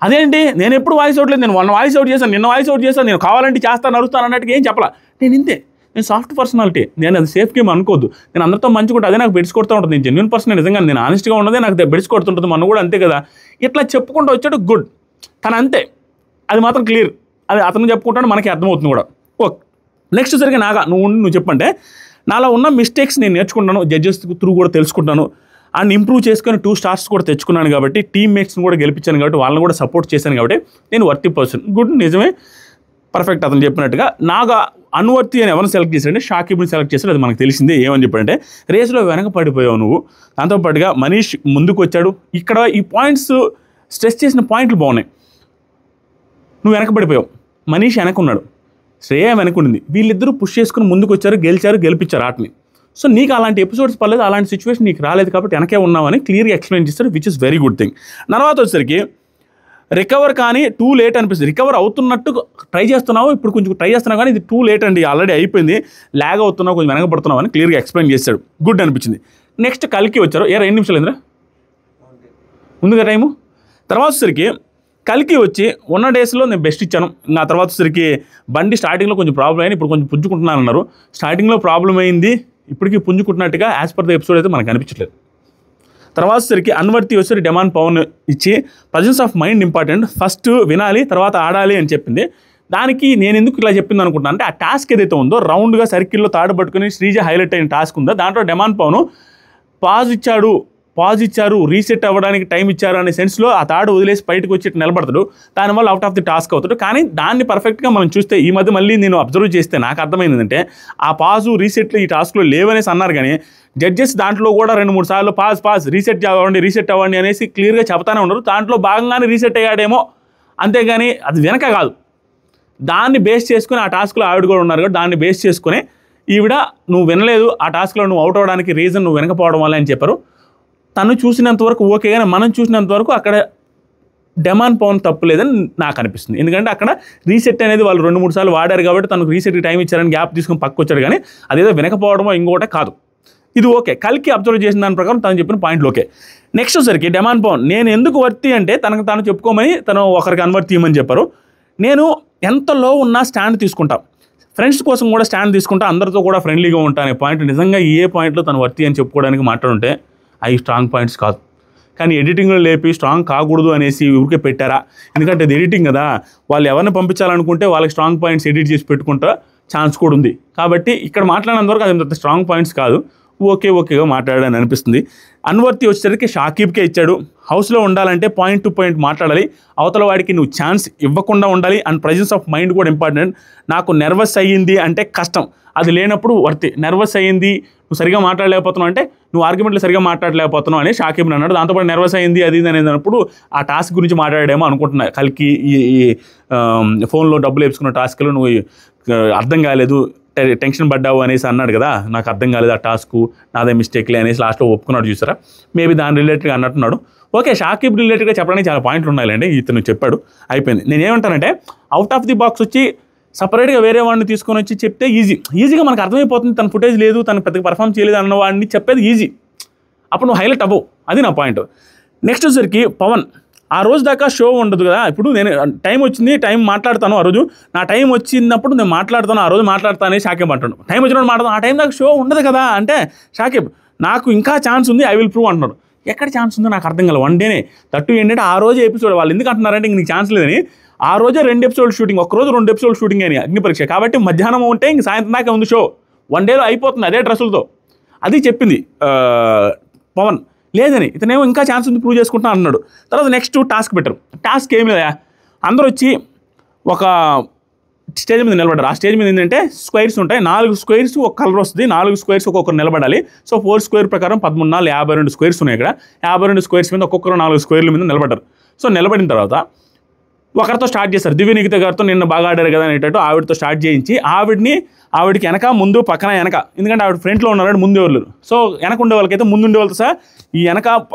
అదేంటి నేను ఎప్పుడు వాయిస్ అవుట్ లేదు, నేను మొన్న వాయిస్ అవుట్ చేశాను, నిన్న వాయిస్ అవుట్ చేశాను, నేను కావాలంటే చేస్తాను అరుస్తాను అన్నట్టుగా ఏం చెప్పాల. నేను ఇంతే, నేను సాఫ్ట్ పర్సనాలిటీ, నేను అది సేఫ్ గేమ్ అనుకోవద్దు, నేను అందరితో మంచిగా అదే నాకు బెడ్స్ కొడుతూ ఉంటుంది, నేను జెన్యున్ పర్సన్, నిజంగా నేను ఆనెస్ట్గా ఉన్నదే నాకు బెడ్స్ కొడుతుంటుంది, మన కూడా అంతే కదా. ఇట్లా చెప్పుకుంటూ వచ్చాడు, గుడ్, తను అంతే, అది మాత్రం క్లియర్, అది అతను చెప్పుకుంటాడు, మనకి అర్థమవుతుంది కూడా. ఓకే, నెక్స్ట్ సరిగ్గా నాగా నువ్వు చెప్పంటే నాలో ఉన్న మిస్టేక్స్ నేను నేర్చుకుంటాను, జడ్జెస్ త్రూ కూడా తెలుసుకుంటాను అండ్ ఇంప్రూవ్ చేసుకొని 2 స్టార్స్ కూడా తెచ్చుకున్నాను కాబట్టి, టీమ్మేట్స్ని కూడా గెలిపించాను కాబట్టి, వాళ్ళని కూడా సపోర్ట్ చేశాను కాబట్టి నేను వర్తి పర్సన్. గుడ్, నిజమే, పర్ఫెక్ట్. అతను చెప్పినట్టుగా నాగా అన్వర్తి అని ఎవరిని సెలెక్ట్ చేశాడంటే షాకిబ్ని సెలెక్ట్ చేశాడు. అది మనకు తెలిసిందే. ఏమని చెప్పాడంటే రేసులో వెనక పడిపోయావు నువ్వు, దాంతోపాటుగా మనీష్ ముందుకు వచ్చాడు. ఇక్కడ ఈ పాయింట్స్ స్ట్రెస్ చేసిన పాయింట్లు బాగున్నాయి. నువ్వు వెనక పడిపోయావు, మనీష్ వెనకున్నాడు, శ్రేయ వెనకుండింది, వీళ్ళిద్దరూ పుష్ చేసుకుని ముందుకు వచ్చారు, గెలిపించారు ఆటని. సో నీకు అలాంటి ఎపిసోడ్స్ పర్లేదు, అలాంటి సిచ్యువేషన్ నీకు రాలేదు కాబట్టి వెనకే ఉన్నావని క్లియర్గా ఎక్స్ప్లెయిన్ చేస్తారు, which is very good thing. తర్వాత వచ్చేసరికి రికవర్ కానీ టూ లేట్ అనిపిస్తుంది. రికవర్ అవుతున్నట్టు ట్రై చేస్తున్నావు, ఇప్పుడు కొంచెం ట్రై చేస్తున్నావు కానీ ఇది టూ లేట్ అండి, ఆల్రెడీ అయిపోయింది, ల్యాగ్ అవుతున్నావు, కొంచెం వెనకబడుతున్నావు అని క్లియర్గా ఎక్స్ప్లెయిన్ చేశాడు. గుడ్ అనిపించింది. నెక్స్ట్ కల్కి వచ్చారు. 2 నిమిషాలు ఏంద్రా ముందుగా టైము. తర్వాత వచ్చేసరికి కల్కి వచ్చి ఉన్న డేస్లో నేను బెస్ట్ ఇచ్చాను. నా తర్వాత వచ్చేసరికి బండి స్టార్టింగ్లో కొంచెం ప్రాబ్లం అయింది, ఇప్పుడు కొంచెం పుంజుకుంటున్నాను అన్నారు. స్టార్టింగ్లో ప్రాబ్లం అయింది, ఇప్పటికీ పుంజుకుంటున్నట్టుగా యాజ్ పర్ ద ఎపిసోడ్ అయితే మనకు అనిపించలేదు. తర్వాత వచ్చేసరికి అన్వర్తి వచ్చేసరికి డెమాన్ పవన్ ఇచ్చి presence of mind important, first వినాలి తర్వాత ఆడాలి అని చెప్పింది. దానికి నేను ఎందుకు ఇలా చెప్పింది అనుకుంటున్నాను అంటే, ఆ టాస్క్ ఏదైతే ఉందో రౌండ్గా సర్కిల్లో తాడు పట్టుకుని శ్రీజ హైలైట్ అయిన టాస్క్ ఉందో, దాంట్లో డెమాన్ పవన్ పాజ్ ఇచ్చారు, రీసెట్ అవ్వడానికి టైం ఇచ్చారు అనే సెన్స్లో ఆ తాడు వదిలేసి బయటకు వచ్చి నిలబడతాడు, దానివల్ల అవుట్ ఆఫ్ ది టాస్క్ అవుతాడు. కానీ దాన్ని పర్ఫెక్ట్గా మనం చూస్తే ఈ మధ్య మళ్ళీ నేను అబ్జర్వ్ చేస్తే నాకు అర్థమైంది అంటే, ఆ పాజు రీసెట్లు ఈ టాస్క్లో లేవనేసి అన్నారు. కానీ జడ్జెస్ దాంట్లో కూడా 2-3 సార్లు పాజ్ రీసెట్ అవ్వండి అనేసి క్లియర్గా చెప్తానే ఉన్నారు. దాంట్లో భాగంగానే రీసెట్ అయ్యాడేమో, అంతేగాని అది వెనక కాదు. దాన్ని బేస్ చేసుకుని ఆ టాస్క్లో ఆవిడ కూడా ఉన్నారు కాబట్టి దాన్ని బేస్ చేసుకుని ఈవిడ నువ్వు వినలేదు, ఆ టాస్క్లో నువ్వు అవుట్ అవ్వడానికి రీజన్ నువ్వు వెనకపోవడం వల్ల అని చెప్పారు. తను చూసినంత వరకు ఓకే, కానీ మనం చూసినంత వరకు అక్కడ డెమాన్ పవన్ తప్పు లేదని నాకు అనిపిస్తుంది. ఎందుకంటే అక్కడ రీసెట్ అనేది వాళ్ళు 2-3 సార్లు వాడారు కాబట్టి తనకు రీసెట్కి టైం ఇచ్చారని గ్యాప్ తీసుకుని పక్కకు వచ్చాడు, కానీ అదేదో వినకపోవడమో ఇంకోటే కాదు. ఇది ఓకే, కల్కి అబ్జర్వ్ చేసిన దాని ప్రకారం తను చెప్పిన పాయింట్లు ఓకే. నెక్స్ట్ వచ్చరికి డెమాన్ పవన్ నేను ఎందుకు వర్తి అంటే తనకు తాను చెప్పుకోమని తను ఒకరికి అన్వర్తి ఇవ్వమని చెప్పారు. నేను ఎంత లో ఉన్నా స్టాండ్ తీసుకుంటా, ఫ్రెండ్స్ కోసం కూడా స్టాండ్ తీసుకుంటా, అందరితో కూడా ఫ్రెండ్లీగా ఉంటా అనే పాయింట్ నిజంగా ఏ పాయింట్లో తను వర్తి అని చెప్పుకోవడానికి మాట్లాడుంటే అవి స్ట్రాంగ్ పాయింట్స్ కాదు. కానీ ఎడిటింగ్లో లేపి స్ట్రాంగ్ కాకూడదు అనేసి ఊరికే పెట్టారా? ఎందుకంటే అది ఎడిటింగ్ కదా, వాళ్ళు ఎవరిని పంపించాలనుకుంటే వాళ్ళకి స్ట్రాంగ్ పాయింట్స్ ఎడిట్ చేసి పెట్టుకుంటా ఛాన్స్ కూడా ఉంది. కాబట్టి ఇక్కడ మాట్లాడినంత వరకు అది స్ట్రాంగ్ పాయింట్స్ కాదు, ఓకేగా మాట్లాడాలని అనిపిస్తుంది. అన్వర్తి వచ్చేసరికి షాకీబ్కే ఇచ్చాడు. హౌస్లో ఉండాలంటే పాయింట్ టు పాయింట్ మాట్లాడాలి, అవతల వాడికి నువ్వు ఛాన్స్ ఇవ్వకుండా ఉండాలి, అండ్ ప్రజెన్స్ ఆఫ్ మైండ్ కూడా ఇంపార్టెంట్. నాకు నర్వస్ అయ్యింది అంటే కష్టం, అది లేనప్పుడు వర్తి. నర్వస్ అయ్యింది, నువ్వు సరిగా మాట్లాడలేకపోతున్నావు అంటే నువ్వు ఆర్గ్యుమెంట్లు సరిగా మాట్లాడలేకపోతున్నావు అని షాకీబ్ని అన్నాడు. దాంతోపాటు నర్వస్ అయ్యింది అది ఇది అనేది అన్నప్పుడు ఆ టాస్క్ గురించి మాట్లాడాడేమో అనుకుంటున్నా. కల్కి ఈ ఫోన్లో డబ్బులు వేసుకున్న టాస్క్లు నువ్వు అర్థం కాలేదు, టెన్షన్ పడ్డావు అనేసి అన్నాడు కదా, నాకు అర్థం కాలేదు ఆ టాస్క్, నాదే మిస్టేక్లే అనేసి లాస్ట్లో ఒప్పుకున్నాడు చూసారా. మేబీ దాని రిలేటెడ్గా అన్నట్టున్నాడు. ఓకే, షాకీబ్ రిలేటెడ్గా చెప్పడానికి చాలా పాయింట్లు ఉన్నాయిలేండి, ఇతను చెప్పాడు, అయిపోయింది. నేనేమంటానంటే అవుట్ ఆఫ్ ది బాక్స్ వచ్చి సపరేట్గా వేరే వాడిని తీసుకొని వచ్చి చెప్తే ఈజీగా మనకు అర్థమైపోతుంది. తన ఫుటేజ్ లేదు, తను పెద్దగా పర్ఫామ్ చేయలేదు అన్న వాడిని చెప్పేది ఈజీ, అప్పుడు నువ్వు హైలైట్ అవ్వవు. అది నా పాయింట్. నెక్స్ట్ వచ్చేసరికి పవన్, ఆ రోజు దాకా షో ఉండదు కదా, ఇప్పుడు నేను టైం వచ్చింది, టైం మాట్లాడతాను, ఆ రోజు నా టైం వచ్చినప్పుడు నేను మాట్లాడతాను, ఆ రోజు మాట్లాడతానే షాకీబ్ అంటాడు. టైం వచ్చినప్పుడు మాట్లాడతాను, ఆ టైం దాకా షో ఉండదు కదా అంటే షాకీబ్ నాకు ఇంకా ఛాన్స్ ఉంది, ఐ విల్ ప్రూవ్ అంటున్నారు. ఎక్కడ ఛాన్స్ ఉందో నాకు అర్థం కాలేదు. 1 డేనే తట్టు ఏంటంటే ఆ రోజే ఎపిసోడ్. వాళ్ళు ఎందుకు అంటున్నారంటే ఇంక నీకు ఛాన్స్ లేదని. ఆ రోజే 2 ఎపిసోడ్ షూటింగ్, ఒక్కరోజు 2 ఎపిసోడ్ షూటింగ్ అయినాయి అగ్ని పరీక్ష. కాబట్టి మధ్యాహ్నం ఉంటే ఇంక సాయంత్రం దాకా ఉంది షో. 1 డేలో అయిపోతుంది అదే డ్రెస్సులతో. అది చెప్పింది పవన్. లేదని ఇతనేమో ఇంకా ఛాన్స్ ఉంది ప్రూవ్ చేసుకుంటున్నా అన్నాడు. తర్వాత నెక్స్ట్ టాస్క్ పెట్టారు. టాస్క్ ఏమి లేదా, అందరూ వచ్చి ఒక స్టేజ్ మీద నిలబడ్డారు. ఆ స్టేజ్ మీద ఏంటంటే స్క్వేర్స్ ఉంటాయి, 4 స్క్వేర్స్ ఒక కలర్ వస్తుంది, 4 స్క్వేర్స్ ఒక్కొక్కరు నిలబడాలి. సో 4 స్క్వేర్ ప్రకారం 13 4 52 స్క్వేర్స్ ఉన్నాయి. ఇక్కడ 52 స్క్వేర్స్ మీద ఒక్కొక్కరు 4 స్క్వేర్ల మీద నిలబడ్డారు. సో నిలబడిన తర్వాత ఒకరితో స్టార్ట్ చేస్తారు. దివ్య నిఖిత గారితో నిన్న బాగా ఆడారు కదా అనేటట్టు ఆవిడతో స్టార్ట్ చేయించి ఆవిడకి వెనక ముందు పక్కన వెనక, ఎందుకంటే ఆవిడ ఫ్రంట్లో ఉన్నారు, ముందు ఎవరు. సో వెనక ఉండే వాళ్ళకైతే ముందు ఉండే వాళ్ళతో సార్ ఈ వెనక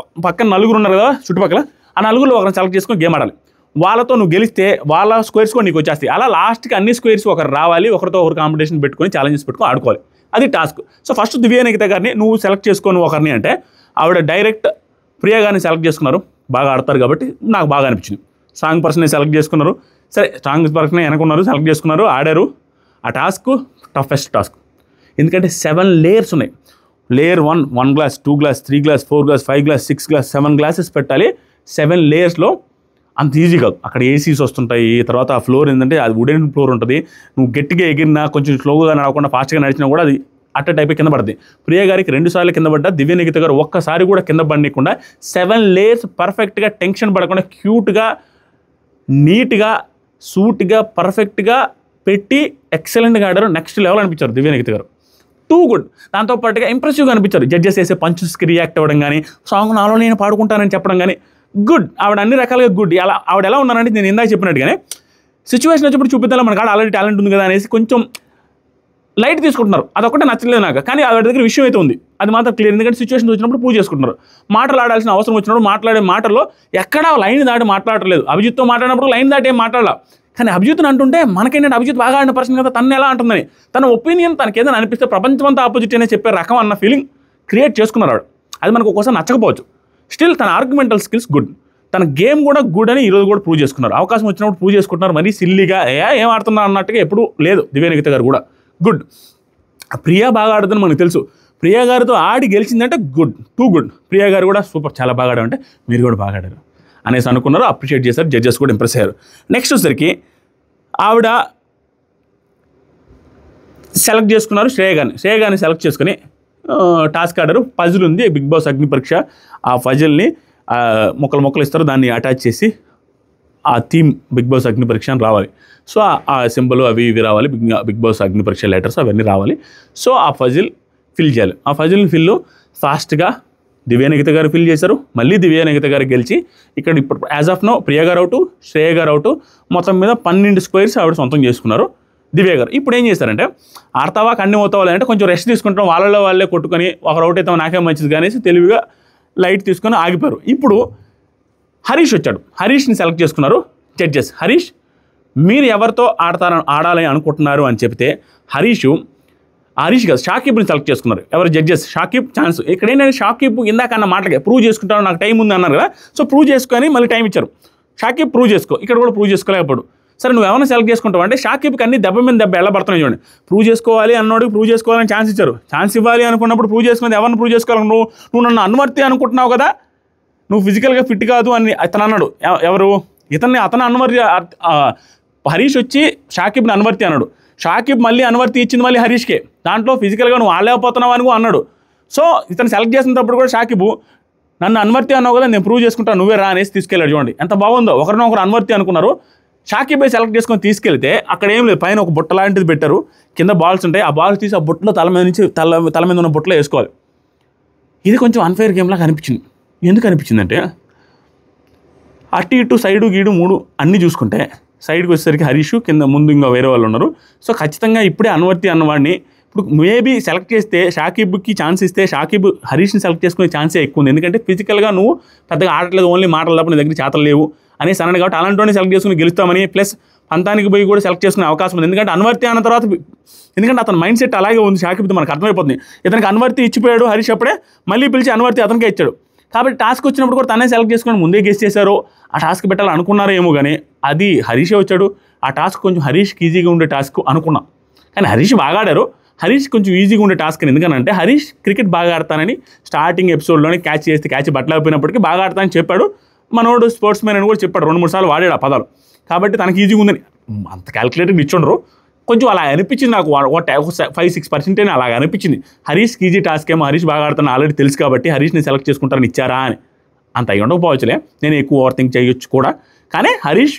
పక్కన 4 ఉన్నారు కదా చుట్టుపక్కల, ఆ 4 ఒకరిని సెలెక్ట్ చేసుకొని గేమ్ ఆడాలి. వాళ్ళతో నువ్వు గెలిస్తే వాళ్ళ స్క్వేర్స్ కూడా నీకు వచ్చేస్తాయి. అలా లాస్ట్కి అన్ని స్క్వేర్స్ ఒకరు రావాలి, ఒకరితో ఒకరు కాంపిటీషన్ పెట్టుకొని ఛాలెంజెస్ పెట్టుకొని ఆడుకోవాలి. అది టాస్క్. సో ఫస్ట్ దివ్య నిఖిత గారిని నువ్వు సెలెక్ట్ చేసుకొని ఒకరిని అంటే ఆవిడ డైరెక్ట్ ప్రియా గారిని సెలెక్ట్ చేసుకున్నారు. బాగా ఆడతారు కాబట్టి నాకు బాగా అనిపించింది. స్ట్రాంగ్ పర్సన్ని సెలెక్ట్ చేసుకున్నారు. సరే స్ట్రాంగ్ పర్సన్ వెనకున్నారు, సెలెక్ట్ చేసుకున్నారు, ఆడారు. ఆ టాస్క్ టఫెస్ట్ టాస్క్. ఎందుకంటే 7 లేయర్స్ ఉన్నాయి. Layer 1 glass, 2 glass, 3 glass, 4 glass, 5 glass, 6 glass, 7 glasses పెట్టాలి. 7 లేయర్స్లో అంత ఈజీ కాదు. అక్కడ ఏసీస్ వస్తుంటాయి. తర్వాత ఆ ఫ్లోర్ ఏంటంటే అది వుడెన్ ఫ్లోర్ ఉంటుంది. నువ్వు గట్టిగా ఎగిరినా కొంచెం స్లోగా నడవకుండా ఫాస్ట్గా నడిచినా కూడా అది అట్ట టైప్ కింద పడుతుంది. ప్రియ గారికి 2 సార్లు కింద పడ్డా, దివ్య నిఖిత గారు ఒక్కసారి కూడా కింద పడకుండా 7 లేయర్స్ పర్ఫెక్ట్గా టెన్షన్ పడకుండా క్యూట్గా నీట్గా సూట్గా పర్ఫెక్ట్గా పెట్టి ఎక్సలెంట్గా ఆడారు. నెక్స్ట్ లెవెల్ అనిపించారు దివ్య నిఖిత గారు. Too good. దాంతోపాటుగా ఇంప్రెసివ్గా అనిపించారు. జడ్జెస్ వేసే పంచెస్కి రియాక్ట్ అవ్వడం కానీ, సాంగ్ నాలో నేను పాడుకుంటానని చెప్పడం కానీ గుడ్. ఆవిడ అన్ని రకాలుగా గుడ్. అలా ఆవిడ ఎలా ఉన్నారంటే నేను ఇందాక చెప్పినట్టుగానే సిచ్యువేషన్ వచ్చినప్పుడు చూపిద్దాం, మనకు ఆల్రెడీ టాలెంట్ ఉంది కదా అనేసి కొంచెం లైట్ తీసుకుంటున్నారు. అదొకటే నచ్చలేదు నాకు. కానీ ఆవిడ దగ్గర విషయం అయితే ఉంది, అది మాత్రం క్లియర్. ఎందుకంటే సిచ్యువేషన్ వచ్చినప్పుడు పూజ చేసుకుంటున్నారు. మాటలు ఆడాల్సిన అవసరం వచ్చినప్పుడు మాట్లాడే మాటల్లో ఎక్కడా లైన్ దాటి మాట్లాడలేదు. అభిజిత్తో మాట్లాడినప్పుడు లైన్ దాటి ఏం మాట్లాడాల. కానీ అభిజిత్ని అంటుంటే మనకేంటంటే అభిజిత్ బాగా ఆడిన పర్సన్ కదా, తను ఎలా అంటుందని తన ఒపీనియన్ తనకి ఏదైనా అనిపిస్తే ప్రపంచమంతా ఆపోజిట్ అనే చెప్పే రకం అన్న ఫీలింగ్ క్రియేట్ చేసుకున్నారు ఆవిడ. అది మనకు ఒక్కోసారి నచ్చకపోవచ్చు. స్టిల్ తన ఆర్గ్యుమెంటల్ స్కిల్స్ గుడ్, తన గేమ్ కూడా గుడ్ అని ఈరోజు కూడా ప్రూవ్ చేసుకున్నారు. అవకాశం వచ్చినప్పుడు ప్రూవ్ చేసుకుంటున్నారు. మరీ సిల్లీగా ఏం ఆడుతున్నారు అన్నట్టుగా ఎప్పుడు లేదు. దివ్య నిఖిత గారు కూడా గుడ్. ప్రియా బాగా ఆడుతుందని మనకు తెలుసు. ప్రియా గారితో ఆడి గెలిచిందంటే గుడ్, టూ గుడ్. ప్రియా గారు కూడా సూపర్, చాలా బాగా ఆడారంటే మీరు కూడా బాగా ఆడారు అనేసి అనుకున్నారు, అప్రిషియేట్ చేశారు. జడ్జెస్ కూడా ఇంప్రెస్ అయ్యారు. నెక్స్ట్ వచ్చేసరికి ఆవిడ సెలెక్ట్ చేసుకున్నారు శ్రేయ గారిని సెలెక్ట్ చేసుకుని టాస్క్ ఆడారు. పజిల్ ఉంది, బిగ్ బాస్ అగ్ని పరీక్ష. ఆ పజిల్ని మొక్కలు ఇస్తారు, దాన్ని అటాచ్ చేసి ఆ థీమ్ బిగ్ బాస్ అగ్ని పరీక్ష అని రావాలి. సో ఆ సింబల్ అవి ఇవి రావాలి, బిగ్ బాస్ అగ్ని పరీక్ష లెటర్స్ అవన్నీ రావాలి. సో ఆ పజిల్ ఫిల్ చేయాలి. ఆ పజిల్ని ఫిల్ ఫాస్ట్గా దివ్య నిఖిత గారు ఫిల్ చేశారు. మళ్ళీ దివ్య నిఖిత గారు గెలిచి ఇక్కడ ఇప్పుడు యాజ్ ఆఫ్ నో ప్రియ గారు అవుట్, శ్రేయ గారు అవుట్. మొత్తం మీద 12 స్క్వేర్స్ ఆవిడ సొంతం చేసుకున్నారు దివ్య గారు. ఇప్పుడు ఏం చేశారంటే ఆడతావా కన్నీ అవుతావా అంటే కొంచెం రెస్ట్ తీసుకుంటాం, వాళ్ళే కొట్టుకొని ఒకరు అవుట్ అవుతాం నాకే మంచిది కానీ తెలివిగా లైట్ తీసుకొని ఆగిపోయారు. ఇప్పుడు హరీష్ వచ్చాడు. హరీష్ని సెలెక్ట్ చేసుకున్నారు జడ్జెస్. హరీష్ మీరు ఎవరితో ఆడాలని అనుకుంటున్నారు అని చెప్తే హరీష్ కాదు షాకిబ్ని సెలెక్ట్ చేసుకున్నారు. ఎవరు జడ్జెస్? షాకిబ్ ఛాన్స్. ఇక్కడ ఏంటంటే షాకిబ్ ఇందాక అన్న మాటగా ప్రూవ్ చేసుకుంటాను నాకు టైం ఉంది అన్నారు కదా. సో ప్రూవ్ చేసుకొని మళ్ళీ టైం ఇచ్చారు. షాకిబ్ ప్రూవ్ చేసుకో, ఇక్కడ కూడా ప్రూవ్ చేసుకోలేకపోడు. సరే నువ్వు ఎవరైనా సెలెక్ట్ చేసుకుంటావు అంటే షాకిబ్కి అన్ని దెబ్బ మీద దెబ్బ ఎలా పడుతున్నాయి చూడండి. ప్రూవ్ చేసుకోవాలి అన్నోడికి ప్రూవ్ చేసుకోవాలని ఛాన్స్ ఇచ్చారు. ఛాన్స్ ఇవ్వాలి అనుకున్నప్పుడు ప్రూవ్ చేసుకుని ఎవరిని ప్రూవ్ చేసుకోవాలి? నువ్వు నన్ను అనువర్తి అనుకుంటున్నావు కదా, నువ్వు ఫిజికల్గా ఫిట్ కాదు అని ఇతను అన్నాడు. ఎవరు? అతను అనువర్తి. హరీష్ వచ్చి షాకిబ్ని అనువర్తి అన్నాడు. షాకిబ్ మళ్ళీ అనువర్తి ఇచ్చింది మళ్ళీ హరీష్కే. దాంట్లో ఫిజికల్గా నువ్వు ఆడలేకపోతున్నావు అని అన్నాడు. సో ఇతను సెలెక్ట్ చేసినప్పుడు కూడా షాకిబ్ నన్ను అనువర్తి అన్నావు కదా, నేను ప్రూవ్ చేసుకుంటాను నువ్వే రా అనేసి తీసుకెళ్ళాడు. చూడండి ఎంత బాగుందో. ఒకరినొకరు అనువర్తి అనుకున్నారు. షాకిబ్ సెలెక్ట్ చేసుకొని తీసుకెళ్తే అక్కడ ఏం లేదు, పైన ఒక బుట్ట లాంటిది పెట్టారు, కింద బాల్స్ ఉంటాయి. ఆ బాల్స్ తీసి ఆ బుట్టలో తల మీద ఉన్న బుట్టలో వేసుకోవాలి. ఇది కొంచెం అన్ఫెయిర్ గేమ్ లాగా అనిపించింది. ఎందుకు అనిపించిందంటే అటు ఇటు సైడు గీడు 3 అన్నీ చూసుకుంటే సైడ్కి వచ్చేసరికి హరీష్, కింద ముందు ఇంకా వేరే వాళ్ళు ఉన్నారు. సో ఖచ్చితంగా ఇప్పుడే అనువర్తి అన్నవాడిని ఇప్పుడు మేబీ సెలెక్ట్ చేస్తే షాకిబ్కి ఛాన్స్ ఇస్తే షాకిబ్ హరీష్ని సెలెక్ట్ చేసుకునే ఛాన్సే ఎక్కువ ఉంది. ఎందుకంటే ఫిజికల్గా నువ్వు పెద్దగా ఆడట్లేదు, ఓన్లీ మాటలు తప్ప నీ దగ్గర చేతలు లేవు అనేసి అన్నాడు కాబట్టి అలాంటిని సెలెక్ట్ చేసుకుని గెలుస్తామని, ప్లస్ పంతానికి పోయి కూడా సెలెక్ట్ చేసుకునే అవకాశం ఉంది. ఎందుకంటే అనువర్తి అన్న తర్వాత ఎందుకంటే అతని మైండ్ సెట్ అలాగే ఉంది. షాకిబ్తో మనకు అర్థమైపోతుంది. ఇతనికి అనువర్తి ఇచ్చిపోయాడు హరీష్, అప్పుడే మళ్ళీ పిలిచి అనువర్తి అతనికే ఇచ్చాడు. కాబట్టి టాస్క్ వచ్చినప్పుడు కూడా తనే సెలెక్ట్ చేసుకుని ముందే గెస్ చేశారో ఆ టాస్క్ పెట్టాలని అనుకున్నారో ఏమో, కానీ అది హరీషే వచ్చాడు. ఆ టాస్క్ కొంచెం హరీష్కి ఈజీగా ఉండే టాస్క్ అనుకున్నా, కానీ హరీష్ బాగా ఆడారు. హరీష్ కొంచెం ఈజీగా ఉండే టాస్క్ అని. ఎందుకనంటే హరీష్ క్రికెట్ బాగా ఆడతానని స్టార్టింగ్ ఎపిసోడ్లోనే క్యాచ్ చేస్తే క్యాచ్ బట్టలేకపోయినప్పటికీ బాగా ఆడతానని చెప్పాడు. మనోడు స్పోర్ట్స్ మ్యాన్ అని కూడా చెప్పాడు, 2-3 సార్లు వాడాడు ఆ పదాలు. కాబట్టి తనకి ఈజీగా ఉందని అంత క్యాల్కులేటెడ్ ఇచ్చుండ్రు. కొంచెం అలా అనిపించింది నాకు, 5-6% అలాగ అనిపించింది. హరీష్కి ఈజీ టాస్క్ ఏమో, హరీష్ బాగా ఆడుతాను ఆల్రెడీ తెలుసు కాబట్టి హరీష్ని సెలెక్ట్ చేసుకుంటారని ఇచ్చారా అని. అంత అయ్యి ఉండకపోవచ్చులే, నేను ఎక్కువ ఓవర్ థింక్ చేయొచ్చు కూడా. కానీ హరీష్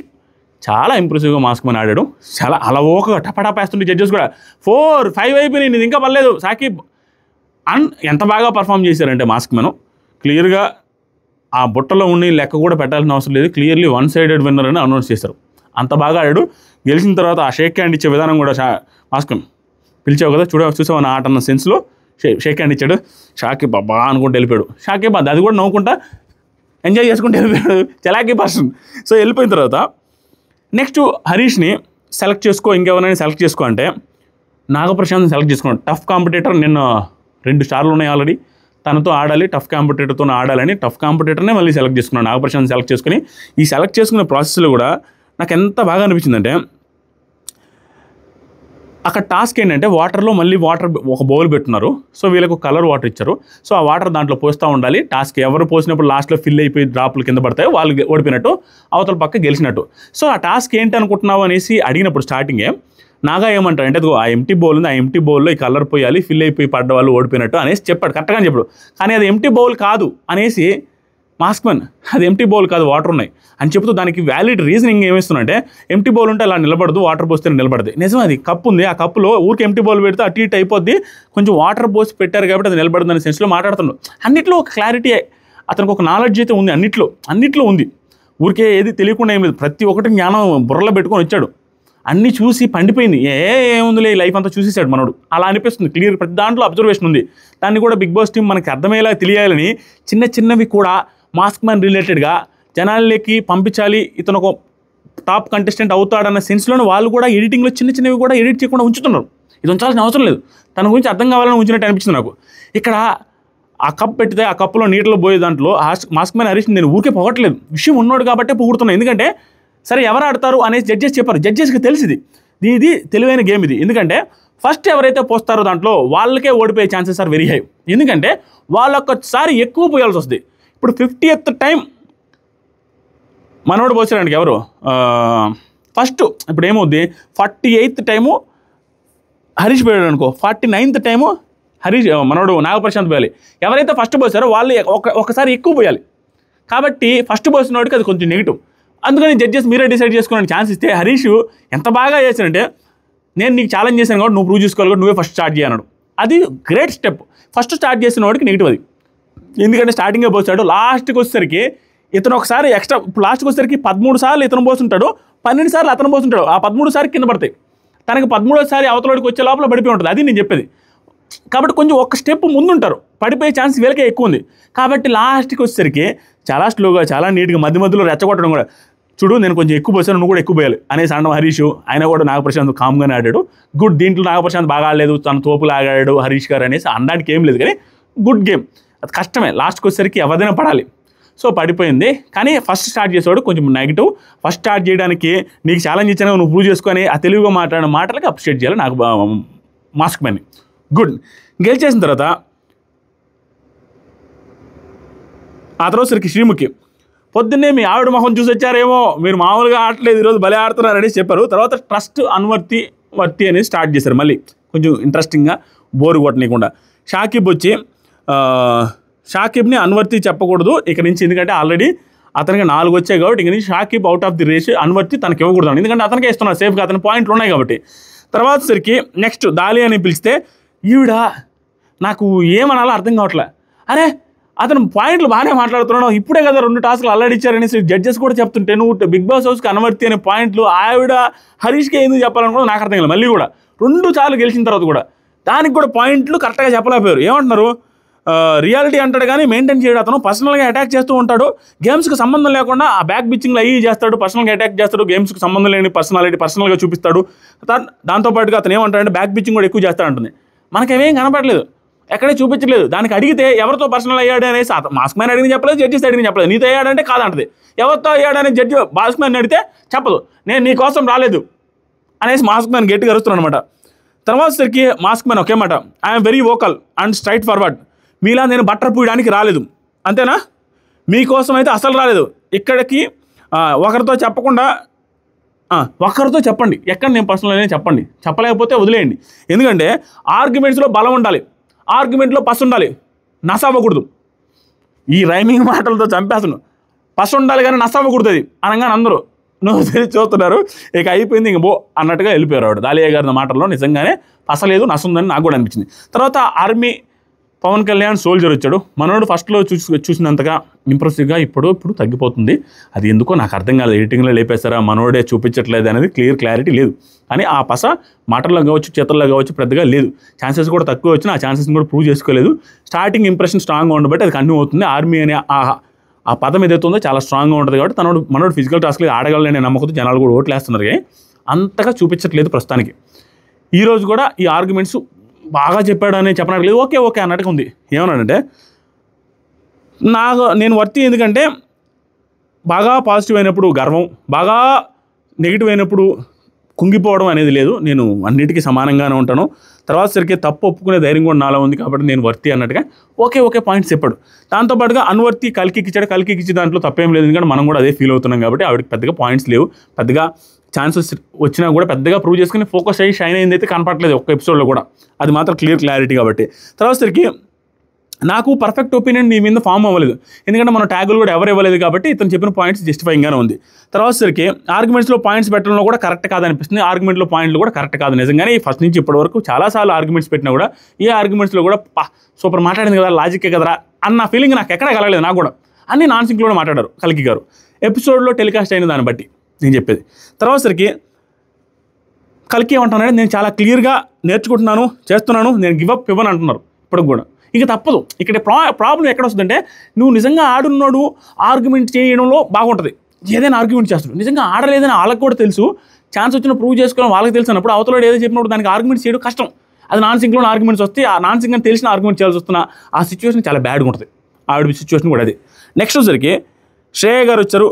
చాలా ఇంప్రెసివ్గా మాస్క్ మ్యాన్ ఆడాడు. చాలా అలవోకగా టపటాపేస్తుంటే జడ్జెస్ కూడా 4-5 అయిపోయినాయి, ఇది ఇంకా పర్లేదు సాకిబ్ ఎంత బాగా పర్ఫామ్ చేశారంటే మాస్క్ మ్యాన్. క్లియర్గా ఆ బుట్టలో ఉండి లెక్క కూడా పెట్టాల్సిన అవసరం లేదు, క్లియర్లీ 1 సైడెడ్ విన్నర్ అని అనౌన్స్ చేశారు. అంత బాగా ఆడాడు. గెలిచిన తర్వాత ఆ షేక్ హ్యాండ్ ఇచ్చే విధానం కూడా మాస్క్ మ్యాన్ పిలిచావు కదా చూసావు నా ఆట అన్న సెన్స్లో షేక్ హ్యాండ్ ఇచ్చాడు. షాకిబ్ బాబా అనుకుంటూ వెళ్ళిపోయాడు. షాకిబ్ అది కూడా నవ్వుకుంటా ఎంజాయ్ చేసుకుంటూ వెళ్ళిపోయాడు, చలాకీ పర్సన్. సో వెళ్ళిపోయిన తర్వాత నెక్స్ట్ హరీష్ని సెలెక్ట్ చేసుకో, ఇంకెవరైనా సెలెక్ట్ చేసుకో అంటే నాగప్రశాంత్ని సెలెక్ట్ చేసుకున్నాడు. టఫ్ కాంపిటేటర్, నిన్న 2 స్టార్లు ఉన్నాయి ఆల్రెడీ, తనతో ఆడాలి, టఫ్ కాంపిటేటర్తో ఆడాలని టఫ్ కాంపిటేటర్నే మళ్ళీ సెలెక్ట్ చేసుకున్నాను. నాగప్రశాంత్ సెలెక్ట్ చేసుకుని ఈ సెలెక్ట్ చేసుకునే ప్రాసెస్లో కూడా నాకు ఎంత బాగా అనిపించిందంటే, అక్కడ టాస్క్ ఏంటంటే వాటర్లో మళ్ళీ ఒక బౌల్ పెట్టున్నారు. సో వీళ్ళకు కలర్ వాటర్ ఇచ్చారు. సో ఆ వాటర్ దాంట్లో పోస్తూ ఉండాలి. టాస్క్ ఎవరు పోసినప్పుడు లాస్ట్లో ఫిల్ అయిపోయి డ్రాప్లు కింద పడతాయో వాళ్ళు ఓడిపోయినట్టు, అవతల పక్క గెలిచినట్టు. సో ఆ టాస్క్ ఏంటి అనుకుంటున్నావు అనేసి అడిగినప్పుడు స్టార్టింగే నాగా ఏమంటాడు అంటే, ఆ ఎంటీ బౌల్ ఉంది, ఆ ఎంటీ బౌల్లో ఈ కలర్ పోయాలి, ఫిల్ అయిపోయి పడ్డ వాళ్ళు ఓడిపోయినట్టు అనేసి చెప్పాడు, కరెక్ట్గా చెప్పాడు. కానీ అది ఎంటీ బౌల్ కాదు అనేసి మాస్క్ మ్యాన్, అది ఎంటీ బౌల్ కాదు, వాటర్ ఉన్నాయి అని చెప్తూ దానికి వ్యాలిడ్ రీజనింగ్ ఏమిస్తుందంటే, ఎంటీ బౌల్ ఉంటే అలా నిలబడదు, వాటర్ పోస్తే నిలబడదు. నిజం, అది కప్పు ఉంది, ఆ కప్పులో ఊరికి ఎంటీ బౌల్ పెడితే అటు ఇటు అయిపోద్ది, కొంచెం వాటర్ పోసి పెట్టారు కాబట్టి అది నిలబడదు అనే సెన్స్లో మాట్లాడుతున్నాడు. అన్నిట్లో ఒక క్లారిటీ, అతనికి ఒక నాలెడ్జ్ అయితే ఉంది, అన్నిట్లో ఉంది. ఊరికే ఏది తెలియకుండా ఏం లేదు, ప్రతి ఒక్కటి జ్ఞానం బుర్రలో పెట్టుకొని వచ్చాడు. అన్నీ చూసి పండిపోయింది, ఏముందిలే ఈ లైఫ్ అంతా చూసేసాడు మనోడు, అలా అనిపిస్తుంది. క్లియర్ ప్రతి దాంట్లో అబ్జర్వేషన్ ఉంది. దాన్ని కూడా బిగ్ బాస్ టీం మనకి అర్థమయ్యేలా తెలియాలని చిన్నవి కూడా మాస్క్ మ్యాన్ రిలేటెడ్గా జనాలకి పంపించాలి, ఇతను ఒక టాప్ కంటెస్టెంట్ అవుతాడన్న సెన్స్లోనే వాళ్ళు కూడా ఎడిటింగ్లో చిన్నవి కూడా ఎడిట్ చేయకుండా ఉంచుతున్నారు. ఇది ఉంచాల్సిన అవసరం లేదు, తన గురించి అర్థం కావాలని ఉంచినట్టు అనిపించింది నాకు. ఇక్కడ ఆ కప్ పెడితే ఆ కప్పులో నీటిలో పోయే దాంట్లో మాస్క్ మ్యాన్ హరీష్ నేను ఊరికే పొగట్లేదు, విషయం ఉన్నాడు కాబట్టి పొగుడుతున్నాను. ఎందుకంటే సరే ఎవరు ఆడతారు అనేసి జడ్జెస్ చెప్పారు, జడ్జెస్కి తెలిసింది ఇది తెలివైన గేమ్ ఇది. ఎందుకంటే ఫస్ట్ ఎవరైతే పోస్తారో దాంట్లో వాళ్ళకే ఓడిపోయే ఛాన్సెస్ ఆర్ వెరీ హై. ఎందుకంటే వాళ్ళొక్కసారి ఎక్కువ పోయాల్సి వస్తుంది. ఇప్పుడు 50th టైం మనోడు పోసాడానికి ఎవరు ఫస్ట్, ఇప్పుడు ఏమవుద్ది 48th టైము హరీష్ పోయాడు అనుకో, 49th టైము మనోడు నాగప్రశాంత్ పోయాలి. ఎవరైతే ఫస్ట్ పోసారో వాళ్ళు ఒకసారి ఎక్కువ పోయాలి. కాబట్టి ఫస్ట్ పోసిన వాడికి అది కొంచెం నెగిటివ్. అందుకని జడ్జెస్ మీరే డిసైడ్ చేసుకునే ఛాన్స్ ఇస్తే హరీష్ ఎంత బాగా చేశానంటే, నేను నీకు ఛాలెంజ్ చేశాను కాబట్టి నువ్వు ప్రూవ్ చేసుకోవాలి కాబట్టి నువ్వే ఫస్ట్ స్టార్ట్ చేయన్నాడు. అది గ్రేట్ స్టెప్. ఫస్ట్ స్టార్ట్ చేసిన వాడికి నెగిటివ్ అది. ఎందుకంటే స్టార్టింగే పోస్తాడు, లాస్ట్కి వచ్చేసరికి ఇతను ఒకసారి ఎక్స్ట్రా, లాస్ట్కి వచ్చేసరికి 13 సార్లు ఇతను పోస్తుంటాడు, 12 సార్లు అతను పోతుంటాడు. ఆ 13 సార్లు కింద పడతాయి, తనకి 13వ అవతలకి వచ్చే లోపల పడిపోయి ఉంటుంది. అది నేను చెప్పేది. కాబట్టి కొంచెం ఒక స్టెప్ ముందుంటారు, పడిపోయే ఛాన్స్ వీళ్ళకే ఎక్కువ ఉంది. కాబట్టి లాస్ట్కి వచ్చేసరికి చాలా స్లోగా, చాలా నీట్గా మధ్యలో రెచ్చగొట్టడం కూడా, చూడు నేను కొంచెం ఎక్కువ పోసాను, నువ్వు కూడా ఎక్కువ పోయాలి అనేసి అనడం హరీష్. ఆయన కూడా నాగప్రశాంత్ కామ్గానే ఆడాడు. గుడ్. దీంట్లో నాగప్రశాంత్ బాగా ఆడలేదు, తన తోపులు ఆడాడు హరీష్ గారు అనేసి అనడానికి ఏం లేదు, కానీ గుడ్ గేమ్. అది కష్టమే, లాస్ట్కి వచ్చేసరికి ఎవరైనా పడాలి. సో పడిపోయింది. కానీ ఫస్ట్ స్టార్ట్ చేసేవాడు కొంచెం నెగిటివ్. ఫస్ట్ స్టార్ట్ చేయడానికి నీకు ఛాలెంజ్ ఇచ్చాను, నువ్వు ప్రూవ్ చేసుకొని ఆ తెలుగుగా మాట్లాడిన మాటలకి అప్రిషియేట్ చేయాలి నాకు మాస్క్ మ్యాన్ని. గుడ్. గెలిచేసిన తర్వాత ఆ తర్వాత సరికి శ్రీముఖి, పొద్దున్నే మీ ఆవిడ మొహం చూసి వచ్చారేమో, మీరు మామూలుగా ఆడలేదు, ఈరోజు భలే ఆడుతున్నారు అనేసి చెప్పారు. తర్వాత ట్రస్ట్ వర్తి అనేది స్టార్ట్ చేశారు, మళ్ళీ కొంచెం ఇంట్రెస్టింగ్గా, బోరు కొట్టనీయకుండా. షాకిబ్ వచ్చి షాకిబ్ని అన్వర్తి చెప్పకూడదు ఇక నుంచి, ఎందుకంటే ఆల్రెడీ అతనికి 4 వచ్చాయి కాబట్టి ఇక నుంచి Shakib out of the race, unworthy తనకి ఇవ్వకూడదు, ఎందుకంటే అతనికే ఇస్తున్నారు సేఫ్గా, అతని పాయింట్లు ఉన్నాయి కాబట్టి. తర్వాత సరికి నెక్స్ట్ దాలి అని పిలిస్తే ఈవిడ నాకు ఏమనాలో అర్థం కావట్లే. అరే అతను పాయింట్లు బాగానే మాట్లాడుతున్నాడు, ఇప్పుడే కదా 2 టాస్క్లు అల్లాడిచ్చారనేసి జడ్జెస్ కూడా చెప్తుంటే నువ్వు బిగ్ బాస్ హౌస్కి అన్వర్తి అనే పాయింట్లు ఆవిడ హరీష్కే ఎందుకు చెప్పాలనుకున్నా నాకు అర్థం కాలేదు. మళ్ళీ కూడా 2 సార్లు గెలిచిన తర్వాత కూడా దానికి కూడా పాయింట్లు కరెక్ట్గా చెప్పలేకపోయారు. ఏమంటున్నారు, రియాలిటీ అంటాడు కానీ మెయింటైన్ చేయడం, అతను పర్సనల్గా అటాక్ చేస్తూ ఉంటాడు, గేమ్స్కి సంబంధం లేకుండా ఆ బ్యాక్ బిచ్చింగ్లో అయ్యి చేస్తాడు, పర్సనల్గా అటాక్ చేస్తాడు, గేమ్స్కి సంబంధం లేని పర్సనాలిటీ పర్సనల్గా చూపిస్తాడు. దాంతోపాటుగా అతను ఏమంటాడంటే బ్యాక్ బిచ్చింగ్ కూడా ఎక్కువ చేస్తాడంటుంది. మనకేమేం కనపడలేదు, ఎక్కడే చూపించలేదు. దానికి అడిగితే ఎవరితో పర్సనల్ అయ్యాడు అనేసి మాస్క్ మ్యాన్ అడిగిన చెప్పలేదు, జడ్జెస్ అడిగిన చెప్పలేదు. నీతో అయ్యాడంటే కాదంటది, ఎవరితో అయ్యాడనే జడ్జి మాస్క్ మ్యాన్ అడిగితే చెప్పదు, నేను నీ కోసం రాలేదు అనేసి మాస్క్ మ్యాన్ గట్టిగా అరుస్తున్నాడు అనమాట. తర్వాత సరికి మాస్క్ మ్యాన్ ఒకే మాట, I'm very vocal and straight forward. మీలా నేను బట్టర్ పూయడానికి రాలేదు, అంతేనా? మీకోసం అయితే అసలు రాలేదు. ఇక్కడికి ఒకరితో చెప్పకుండా ఒకరితో చెప్పండి, ఎక్కడ నేను పర్సనల్ చెప్పండి, చెప్పలేకపోతే వదిలేయండి. ఎందుకంటే ఆర్గ్యుమెంట్స్లో బలం ఉండాలి, ఆర్గ్యుమెంట్లో పసు ఉండాలి, నస అవ్వకూడదు. ఈ రైమింగ్ మాటలతో చంపేస్తున్నాను. పసు ఉండాలి కానీ నస అవ్వకూడదు అది అనగానే అందరూ నువ్వు తెలిసి చూస్తున్నారు. ఇక అయిపోయింది, ఇంక బో అన్నట్టుగా వెళ్ళిపోయారు. ఆవిడ దాలియా గారి మాటల్లో నిజంగానే పసలేదు, నస ఉందని నాకు కూడా అనిపించింది. తర్వాత ఆర్మీ పవన్ కళ్యాణ్ సోల్జర్ వచ్చాడు. మనోడు ఫస్ట్లో చూసినంతగా ఇంప్రెసివ్గా ఇప్పుడు తగ్గిపోతుంది. అది ఎందుకో నాకు అర్థం కాలేదు. ఎడిటింగ్లో లేపేస్తారా, మనోడే చూపించట్లేదు అనేది క్లారిటీ లేదు. కానీ ఆ పస మాటల్లో కావచ్చు, చేతల్లో కావచ్చు పెద్దగా లేదు. ఛాన్సెస్ కూడా తక్కువ వచ్చినా ఆ ఛాన్సెస్ని కూడా ప్రూవ్ చేసుకోలేదు. స్టార్టింగ్ ఇంప్రెషన్ స్ట్రాంగ్గా ఉండబట్టి అది కంటిన్యూ అవుతుంది. ఆర్మీ అనే ఆ పదం ఏదైతే ఉందో చాలా స్ట్రాంగ్గా ఉంటుంది కాబట్టి మనోడు ఫిజికల్ టాస్క్లు ఆడగలనే నమ్మకంతో జనాలు కూడా ఓట్లు వేస్తున్నారు. కానీ అంతగా చూపించట్లేదు ప్రస్తుతానికి. ఈరోజు కూడా ఈ ఆర్గ్యుమెంట్స్ బాగా చెప్పాడు అని చెప్పడానికి లేదు, ఓకే అన్నట్టుగా ఉంది. ఏమన్నాడంటే, నేను వర్తి ఎందుకంటే బాగా పాజిటివ్ అయినప్పుడు గర్వం, బాగా నెగిటివ్ అయినప్పుడు కుంగిపోవడం అనేది లేదు. నేను అన్నిటికీ సమానంగానే ఉంటాను. తర్వాత సరికి తప్పు ఒప్పుకునే ధైర్యం కూడా నాలో ఉంది కాబట్టి నేను వర్తి అన్నట్టుగా ఓకే పాయింట్స్ చెప్పాడు. దాంతోపాటుగా అన్వర్తి కల్కికి ఇచ్చి దాంట్లో తప్పేం లేదు. ఎందుకంటే మనం కూడా అదే ఫీల్ అవుతున్నాం కాబట్టి ఆవిడకి పెద్దగా పాయింట్స్ లేవు. పెద్దగా ఛాన్సెస్ వచ్చినా కూడా పెద్దగా ప్రూవ్ చేసుకుని ఫోకస్ అయ్యి షైన్ అయింది అయితే కనపడలేదు ఒక్క ఎపిసోడ్లో కూడా. అది మాత్రం క్లారిటీ కాబట్టి. తర్వాత సరికి నాకు పర్ఫెక్ట్ ఒపీనియన్ నీ మీద ఫామ్ అవ్వలేదు. ఎందుకంటే మన ట్యాగులు కూడా ఎవరు ఇవ్వలేదు కాబట్టి ఇతను చెప్పిన పాయింట్స్ జస్టిఫైయింగ్గానే ఉంది. తర్వాత సరికి ఆర్గ్యుమెంట్స్లో పాయింట్స్ పెట్టడంలో కూడా కరెక్ట్ కాదనిపిస్తుంది. ఆర్గ్యుమెంట్లో పాయింట్లు కూడా కరెక్ట్ కాదు. నిజంగానే ఫస్ట్ నుంచి ఇప్పటి వరకు చాలాసార్లు ఆర్గ్యుమెంట్స్ పెట్టినా కూడా ఏ ఆర్గ్యుమెంట్స్లో కూడా సూపర్ మాట్లాడింది కదా, లాజిక్కే కదరా అన్న ఫీలింగ్ నాకు ఎక్కడ కలగలేదు. నాకు కూడా అన్ని నాన్ సింక్లోనే మాట్లాడారు కల్కి గారు ఎపిసోడ్లో టెలికాస్ట్ అయిన దాన్ని బట్టి నేను చెప్పేది. తర్వాత సరికి కల్కి ఏమంటున్నాడు, నేను చాలా క్లియర్గా నేర్చుకుంటున్నాను, చేస్తున్నాను, నేను గివప్ ఇవ్వను అంటున్నారు. ఇప్పటికి కూడా ఇక తప్పదు. ఇక్కడ ప్రాబ్లం ఎక్కడ వస్తుందంటే, నువ్వు నిజంగా ఆడున్నాడు ఆర్గ్యుమెంట్ చేయడంలో బాగుంటుంది, ఏదైనా ఆర్గ్యుమెంట్ చేస్తున్నాడు. నిజంగా ఆడలేదని వాళ్ళకి కూడా తెలుసు, ఛాన్స్ వచ్చిన ప్రూవ్ చేసుకోవడం వాళ్ళకి తెలుసు అన్నప్పుడు అవతల ఏదో చెప్పినప్పుడు దానికి ఆర్గ్యుమెంట్ చేయడం కష్టం. అది నాన్ సింక్లో ఆర్గ్యుమెంట్స్ వస్తే ఆ నాన్ సింక్ అని తెలిసిన ఆర్గ్యుమెంట్ చేయాల్సి వస్తున్నా ఆ సిచ్యువేషన్ చాలా బ్యాడ్గా ఉంటుంది. ఆవిడ సిచ్యువేషన్ కూడా అది. నెక్స్ట్ వచ్చరికి శ్రేయ గారు వచ్చారు.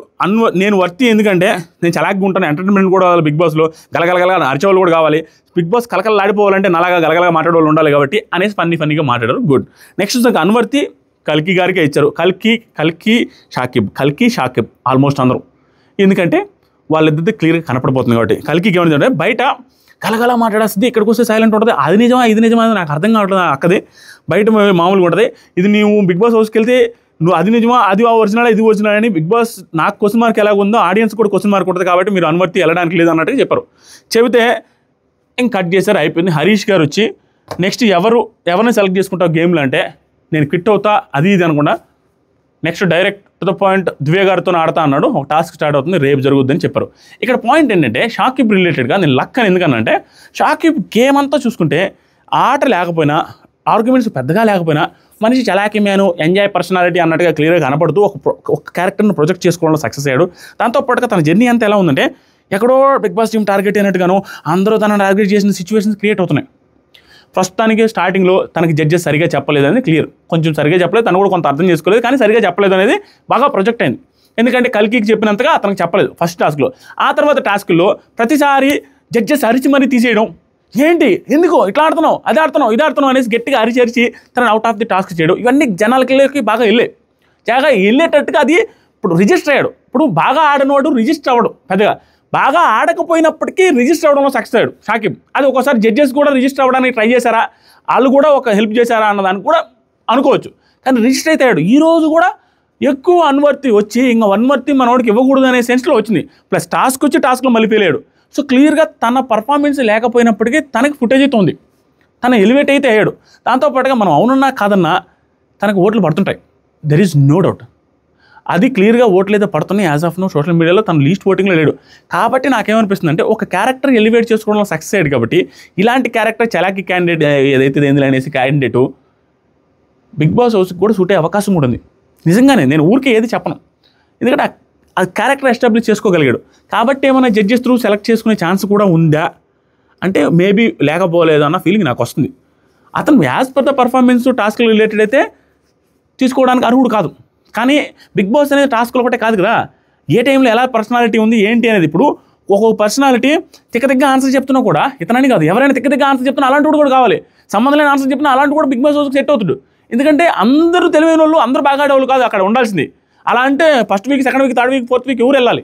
నేను వర్తి ఎందుకంటే నేను చలాగ్గా ఉంటాను, ఎంటర్టైన్మెంట్ కూడా కావాలి, బిగ్ బాస్లో గలగలగల అరిచేవాళ్ళు కూడా కావాలి, బిగ్ బాస్ కలకలాడిపోవాలంటే నలాగా గలగలగా మాట్లాడే వాళ్ళు ఉండాలి కాబట్టి అనేసి ఫన్నీగా మాట్లాడారు. గుడ్. నెక్స్ట్ వచ్చి అన్వర్తి కల్కి గారికే ఇచ్చారు. కల్కి షాకిబ్ ఆల్మోస్ట్ అందరూ, ఎందుకంటే వాళ్ళిద్దరిది క్లియర్గా కనపడిపోతుంది కాబట్టి. కల్కికి ఏమంటే బయట గలగల మాట్లాడేస్తుంది, ఇక్కడికి వస్తే సైలెంట్ ఉంటుంది. అది నిజమా ఇది నిజమా నాకు అర్థం కావట్లేదు. అక్కదే బయట మామూలుగా ఉంటుంది. ఇది నువ్వు బిగ్ బాస్ హౌస్కి వెళ్తే నువ్వు అది నిజమా, అది ఒరిజినల్, ఇది ఒరిజినల్ అని బిగ్ బాస్ నాకు క్వశ్చన్ మార్క్ ఎలా ఉందో ఆడియన్స్ కూడా క్వశ్చన్ మార్క్ ఉంటుంది కాబట్టి మీరు అన్వర్తి వెళ్ళడానికి లేదు అన్నట్టుగా చెప్పారు. చెబితే ఇంక కట్ చేశారు, అయిపోయింది. హరీష్ గారు వచ్చి నెక్స్ట్ ఎవరిని సెలెక్ట్ చేసుకుంటావు గేమ్లో అంటే నేను క్విట్ అవుతా అది ఇది అనుకుండా next direct to the point Divya గారితో ఆడతా అన్నాడు. ఒక టాస్క్ స్టార్ట్ అవుతుంది, రేపు జరుగుద్దని చెప్పారు. ఇక్కడ పాయింట్ ఏంటంటే షాకిబ్ రిలేటెడ్గా నేను లక్ అని ఎందుకనంటే, షాకిబ్ గేమ్ అంతా చూసుకుంటే ఆట లేకపోయినా ఆర్గ్యుమెంట్స్ పెద్దగా లేకపోయినా మనిషి చలాకీ మ్యాను, ఎంజాయ్ పర్సనాలిటీ అన్నట్టుగా క్లియర్గా కనపడుతూ ఒక క్యారెక్టర్ని ప్రొజెక్ట్ చేసుకోవడంలో సక్సెస్ అయ్యాడు. దాంతోపాటుగా తన జర్నీ అంతా ఎలా ఉందంటే ఎక్కడో బిగ్ బాస్ టీం టార్గెట్ అయినట్టుగాను అందరూ తనను టార్గెట్ చేసిన సిచ్యువేషన్స్ క్రియేట్ అవుతున్నాయి. ప్రస్తుతానికి స్టార్టింగ్లో తనకి జడ్జెస్ సరిగా చెప్పలేదని క్లియర్, కొంచెం సరిగా చెప్పలేదు, తను కూడా కొంత అర్థం చేసుకోలేదు, కానీ సరిగా చెప్పలేదు అనేది బాగా ప్రొజెక్ట్ అయింది. ఎందుకంటే కల్కికి చెప్పినంతగా అతనికి చెప్పలేదు ఫస్ట్ టాస్క్లో. ఆ తర్వాత టాస్క్లో ప్రతిసారి జడ్జెస్ అరిచి మరీ తీసేయడం, ఏంటి ఎందుకు ఇట్లా ఆడుతున్నావు, అది ఆడుతున్నావు, ఇది ఆడుతున్నావు అనేసి గట్టిగా అరిచి తనని అవుట్ ఆఫ్ ది టాస్క్ చేయడం, ఇవన్నీ జనాలకి బాగా వెళ్ళేటట్టుగా అది ఇప్పుడు రిజిస్టర్ అయ్యాడు. ఇప్పుడు బాగా ఆడినవాడు రిజిస్టర్ అవ్వడు, పెద్దగా బాగా ఆడకపోయినప్పటికీ రిజిస్టర్ అవ్వడంలో సక్సెస్ అయ్యాడు షాకిబ్. అది ఒకసారి జడ్జెస్ కూడా రిజిస్టర్ అవ్వడానికి ట్రై చేశారా, వాళ్ళు కూడా ఒక హెల్ప్ చేశారా అన్నదానికి కూడా అనుకోవచ్చు. కానీ రిజిస్టర్ అయితే అయ్యాడు. ఈరోజు కూడా ఎక్కువ అన్వర్తి వచ్చి ఇంకా అన్వర్తి మనోడికి ఇవ్వకూడదు అనే సెన్స్లో వచ్చింది. ప్లస్ టాస్క్ వచ్చి టాస్క్లో మళ్ళీ ఫెయిల్ అయ్యాడు. సో క్లియర్గా తన పర్ఫార్మెన్స్ లేకపోయినప్పటికీ తనకి ఫుటేజ్ అయితే ఉంది, తను ఎలివేట్ అయితే అయ్యాడు. దాంతోపాటుగా మనం అవునన్నా కాదన్నా తనకు ఓట్లు పడుతుంటాయి, దెర్ ఈజ్ నో డౌట్. అది క్లియర్గా ఓట్లు అయితే పడుతున్నాయి. యాజ్ ఆఫ్ నో సోషల్ మీడియాలో తను లీస్ట్ ఓటింగ్లో లేడు. కాబట్టి నాకేమనిపిస్తుంది అంటే ఒక క్యారెక్టర్ ఎలివేట్ చేసుకోవడంలో సక్సెస్ అయ్యాడు కాబట్టి ఇలాంటి క్యారెక్టర్ చలాకీ క్యాండిడేట్ ఏదైతే ఏంది అనేసి క్యాండిడేటు బిగ్ బాస్ హౌస్కి కూడా సూట్ అయ్యే అవకాశం కూడా ఉంది. నిజంగానే నేను ఊరికే ఏది చెప్పను, ఎందుకంటే ఆ క్యారెక్టర్ ఎస్టాబ్లిష్ చేసుకోగలిగాడు. కాబట్టి ఏమైనా జడ్జెస్ త్రూ సెలెక్ట్ చేసుకునే ఛాన్స్ కూడా ఉందా అంటే మేబీ లేకపోలేదు అన్న ఫీలింగ్ నాకు వస్తుంది. అతను యాజ్ పర్ ద పర్ఫార్మెన్స్ టాస్క్లు రిలేటెడ్ అయితే తీసుకోవడానికి అర్హుడు కాదు. కానీ బిగ్ బాస్ అనేది టాస్క్లు ఒకటే కాదు కదా, ఏ టైంలో ఎలా పర్సనాలిటీ ఉంది ఏంటి అనేది. ఇప్పుడు ఒక్కొక్క పర్సనాలిటీ తిక్క ఆన్సర్ చెప్తున్నా కూడా ఇతనని కాదు, ఎవరైనా తిక్క ఆన్సర్ చెప్తున్నా అలాంటి కూడా కావాలి, సంబంధం లేని ఆన్సర్ చెప్తున్నా అలాంటి కూడా బిగ్ బాస్ హౌస్కి సెట్ అవుతాడు. ఎందుకంటే అందరూ తెలివైన వాళ్ళు, అందరూ బాగా ఆడేవాళ్ళు కాదు అక్కడ ఉండాల్సింది. అలా అంటే first week, second week, third week, fourth week ఎవరు వెళ్ళాలి?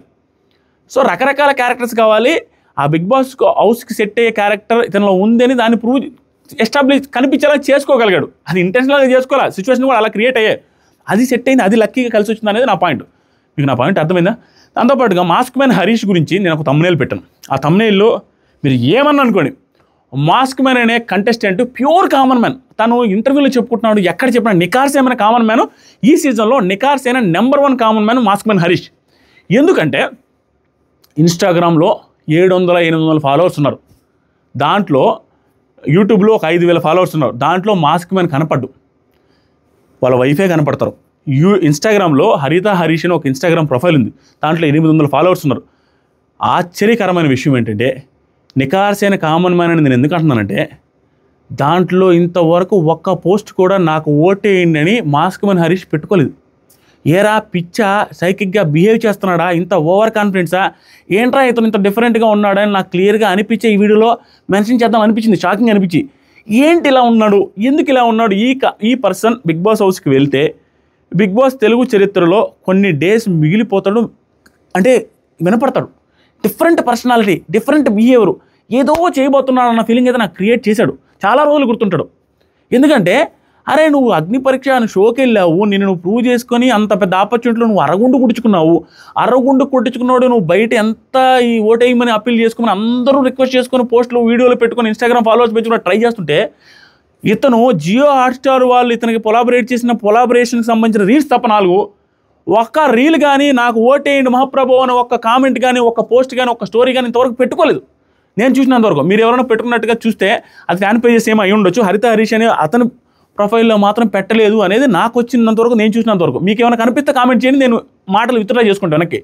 సో రకరకాల క్యారెక్టర్స్ కావాలి. ఆ బిగ్ బాస్ హౌస్కి సెట్ అయ్యే క్యారెక్టర్ ఇతనిలో ఉందని దాన్ని ప్రూవ్ ఎస్టాబ్లిష్ కనిపించేలా చేసుకోగలిగాడు. అది ఇంటెన్షనల్గా చేసుకోవాలి, సిచ్యువేషన్ కూడా అలా క్రియేట్ అయ్యాయి, అది సెట్ అయింది, అది లక్కీగా కలిసి వచ్చింది అనేది నా పాయింట్. మీకు నా పాయింట్ అర్థమైందా? దాంతోపాటుగా మాస్క్ మ్యాన్ హరీష్ గురించి నేను ఒక thumbnail పెట్టాను. ఆ thumbnailలో మీరు ఏమన్నా అనుకోండి, మాస్క్ మ్యాన్ అనే కంటెస్టెంట్ ప్యూర్ కామన్ మ్యాన్. తను ఇంటర్వ్యూలో చెప్పుకుంటున్నాడు, ఎక్కడ చెప్పినా నికార్సైన కామన్ మ్యాన్. ఈ సీజన్లో నికార్సైన number 1 common man mask man Harish. ఎందుకంటే ఇన్స్టాగ్రామ్లో 700-800 ఫాలోవర్స్ ఉన్నారు, దాంట్లో యూట్యూబ్లో ఒక 5,000 ఫాలోవర్స్ ఉన్నారు, దాంట్లో మాస్క్ మ్యాన్ కనపడ్డు, వాళ్ళ వైఫే కనపడతారు. ఇన్స్టాగ్రామ్లో హరిత హరీష్ అని ఒక ఇన్స్టాగ్రామ్ ప్రొఫైల్ ఉంది, దాంట్లో 800 ఫాలోవర్స్ ఉన్నారు. ఆశ్చర్యకరమైన విషయం ఏంటంటే నికార్సైన కామన్ మ్యాన్ అని నేను ఎందుకు అంటున్నానంటే, దాంట్లో ఇంతవరకు ఒక్క పోస్ట్ కూడా నాకు ఓటేయండి అని మాస్క్ మ్యాన్ హరీష్ పెట్టుకోలేదు. ఏరా పిచ్చా, సైకిక్గా బిహేవ్ చేస్తున్నాడా, ఇంత ఓవర్ కాన్ఫిడెన్సా, ఏంట్రా ఇతను ఇంత డిఫరెంట్గా ఉన్నాడని నాకు క్లియర్గా అనిపించే ఈ వీడియోలో మెన్షన్ చేద్దాం అనిపించింది. షాకింగ్ అనిపించి, ఏంటి ఇలా ఉన్నాడు, ఎందుకు ఇలా ఉన్నాడు? ఈ పర్సన్ బిగ్ బాస్ హౌస్కి వెళ్తే బిగ్ బాస్ తెలుగు చరిత్రలో కొన్ని డేస్ మిగిలిపోతాడు, అంటే వినపడతాడు. డిఫరెంట్ పర్సనాలిటీ, డిఫరెంట్ బిహేవియర్, ఏదో చేయబోతున్నాడు అన్న ఫీలింగ్ అయితే నాకు క్రియేట్ చేశాడు. చాలా రోజులు గుర్తుంటాడు. ఎందుకంటే అరే నువ్వు అగ్ని పరీక్ష అని షోకి వెళ్ళావు, నువ్వు ప్రూవ్ చేసుకొని అంత పెద్ద ఆపర్చునిటీలో నువ్వు అరగుండు కుట్టించుకున్నావు. అరగుండు కుట్టించుకున్నాడు నువ్వు బయట ఎంత ఈ ఓటేయమని అప్పీల్ చేసుకుని అందరూ రిక్వెస్ట్ చేసుకొని పోస్టులు వీడియోలు పెట్టుకొని ఇన్స్టాగ్రామ్ ఫాలోవర్స్ పెంచుకుని ట్రై చేస్తుంటే, ఇతను జియో హాట్స్టార్ వాళ్ళు ఇతనికి కొలాబరేషన్కి సంబంధించిన రీల్స్ తప్ప 4, ఒక్క రీల్ కానీ నాకు ఓటేయండి మహాప్రభు అని ఒక్క కామెంట్ కానీ, ఒక్క పోస్ట్ కానీ, ఒక్క స్టోరీ కానీ ఇంతవరకు పెట్టుకోలేదు నేను చూసినంతవరకు. మీరు ఎవరైనా పెట్టుకున్నట్టుగా చూస్తే అది ఫ్యాన్ పేజెస్ ఏమో అయి ఉండొచ్చు. హరిత హరీష్ అని అతను ప్రొఫైల్లో మాత్రం పెట్టలేదు అనేది నాకు వచ్చినంతవరకు, నేను చూసినంతవరకు. మీకు ఏమైనా కనిపిస్తే కామెంట్ చేయండి, నేను మాటలు విత్డ్రా చేసుకుంటాను వెనక్కి.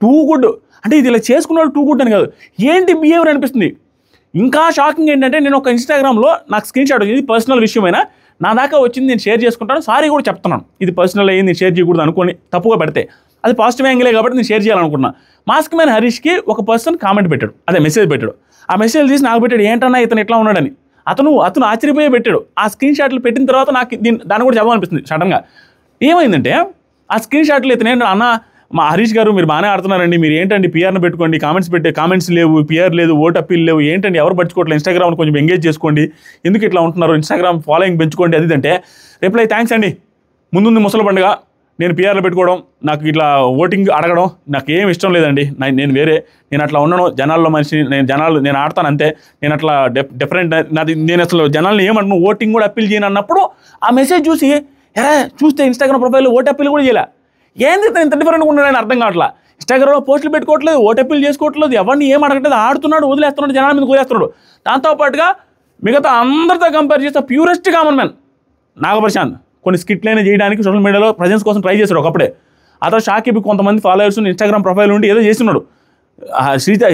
టూ గుడ్ అంటే ఇది ఇలా చేసుకున్నాడు టూ గుడ్ అని కాదు, ఏంటి బిహేవియర్ అనిపిస్తుంది. ఇంకా షాకింగ్ ఏంటంటే నేను ఒక ఇన్స్టాగ్రామ్లో నాకు స్క్రీన్ షాట్ వచ్చింది, పర్సనల్ విషయమైనా నా దాకా వచ్చింది, నేను షేర్ చేసుకుంటాను, సారీ కూడా చెప్తున్నాను. ఇది పర్సనల్ అయ్యింది, నేను షేర్ చేయకూడదు అనుకోని తప్పుగా పెడితే అది పాజిటివ్ యాంగిలే కాబట్టి నేను షేర్ చేయాలనుకున్నా. మాస్క్ మ్యాన్ హరీష్కి ఒక పర్సన్ కామెంట్ పెట్టాడు, అదే మెసేజ్ పెట్టాడు. ఆ మెసేజ్ తీసి నాకు పెట్టాడు, ఏంటన్నా ఇతను ఎట్లా ఉన్నాడని. అతను ఆశ్చర్యపోయే పెట్టాడు. ఆ స్క్రీన్ షాట్లు పెట్టిన తర్వాత నాకు దాన్ని కూడా చదవాలనిపిస్తుంది సడన్గా. ఏమైందంటే ఆ స్క్రీన్ షాట్లు ఇతను ఏంటంటే, అన్న మా హరీష్ గారు మీరు బాగానే ఆడుతున్నారండి, మీరు ఏంటండి పిఆర్ని పెట్టుకోండి, కామెంట్స్ లేవు, పిఆర్ లేదు, ఓట్ అప్పీల్ లేవు, ఏంటండి ఎవరు పట్టుకోవట్లేదు, ఇన్స్టాగ్రామ్ని కొంచెం ఎంగేజ్ చేసుకోండి, ఎందుకు ఇట్లా ఉంటున్నారు, ఇన్స్టాగ్రామ్ ఫాలోయింగ్ పెంచుకోండి అది అంటే రిప్లై, థ్యాంక్స్ అండి, ముందుంది ముసలి పండుగ, నేను పిఆర్లో పెట్టుకోవడం, నాకు ఇట్లా ఓటింగ్ అడగడం నాకు ఏం ఇష్టం లేదండి, నేను అట్లా ఉన్నాను జనాల్లో మనిషి, నేను ఆడతాను అంతే, నేను అట్లా డిఫరెంట్, నేను అసలు జనాలను ఏమంటున్నాను ఓటింగ్ కూడా అప్పీల్ చేయను అన్నప్పుడు ఆ మెసేజ్ చూసి చూస్తే ఇన్స్టాగ్రామ్ ప్రొఫైల్లో ఓట్ అప్పీల్ కూడా చేయలే. ఏంది ఇంత డిఫరెంట్గా ఉన్నాడని అర్థం కావట్లా. ఇన్స్టాగ్రామ్లో పోస్టులు పెట్టుకోవట్లేదు, ఓట్ అప్పీల్ చేసుకోవట్లేదు, ఎవరిని ఏం అడగట్లేదు, ఆడుతున్నాడు, వదిలేస్తున్నాడు, జనాల మీద వదిలేస్తున్నాడు. దాంతోపాటుగా మిగతా అందరితో కంపేర్ చేస్తే ప్యూరెస్ట్ కామన్ మ్యాన్ నాగప్రశాంత్ కొన్ని స్కిట్లైనా చేయడానికి సోషల్ మీడియాలో ప్రజెన్స్ కోసం ట్రై చేశాడు ఒకప్పుడే. ఆ తర్వాత షాకిబ్ కొంతమంది ఫాలోవర్స్ ఇన్స్టాగ్రామ్ ప్రొఫైల్ ఉండి ఏదో చేస్తున్నాడు.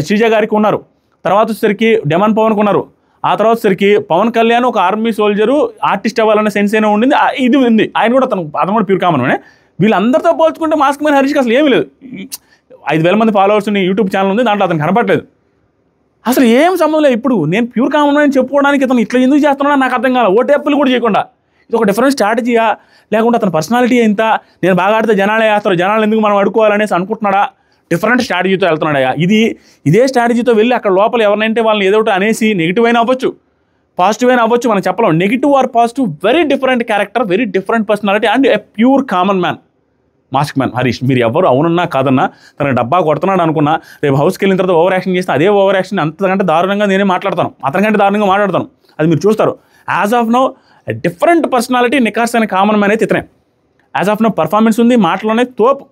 శ్రీజ గారికి ఉన్నారు, తర్వాత వచ్చేసరికి డెమన్ పవన్కి ఉన్నారు, ఆ తర్వాత వచ్చేసరికి పవన్ కళ్యాణ్ ఒక ఆర్మీ సోల్జరు ఆర్టిస్ట్ అవ్వాలనే సెన్స్ అయినా ఉండింది, ఇది ఉంది, ఆయన కూడా అతను కూడా ప్యూర్ కామన్ మ్యానే. వీళ్ళందరితో పోల్చుకుంటే మాస్క్ మ్యాన్ హరీష్కి అసలు ఏమీ లేదు. 5,000 మంది ఫాలోవర్స్ యూట్యూబ్ ఛానల్ ఉంది, దాంట్లో అతను కనపడలేదు, అసలు ఏం సంబంధం లేదు. ఇప్పుడు నేను ప్యూర్ కామన్ మ్యాన్ చెప్పుకోవడానికి ఇతను ఇట్లా ఎందుకు చేస్తున్నాడో నాకు అర్థం కాదు. ఓటు అప్పీల్ కూడా చేయకుండా ఇది ఒక డిఫరెంట్ స్ట్రాటజీయా, లేకుంటే అతని పర్సనాలిటీ ఎంత, నేను బాగా ఆడితే జనాలే వేస్తారు, జనాలు ఎందుకు మనం అడుకోవాలనేసి అనుకుంటున్నాడా, డిఫరెంట్ స్ట్రాటజీతో వెళ్తున్నాడా. ఇదే స్ట్రాటజీతో వెళ్ళి అక్కడ లోపల ఎవరినంటే వాళ్ళని ఏదో ఒకటి అనేసి నెగిటివ్ అయినా అవ్వచ్చు, పాజిటివ్ అయినా అవ్వచ్చు, మనం చెప్పలేం. Negative or positive, very different character, very different personality and a pure common man mask man Harish. మీరు ఎవరు అవునన్నా కాదన్నా తన డబ్బా కొడుతున్నాడు అనుకున్నా, రేపు హౌస్కి వెళ్ళిన తర్వాత ఓవర్ యాక్షన్ చేస్తే అదే ఓవర్ యాక్షన్ అంతకంటే దారుణంగా నేనే మాట్లాడతాను, అతనికంటే దారుణంగా మాట్లాడతాను, అది మీరు చూస్తారు. As of no different personality నికార్స్ అనే కామన్ మ్యాన్ అయితే ఇతనే. యాజ్ ఆఫ్ నో పర్ఫార్మెన్స్ ఉంది, మాటలోనే తోపు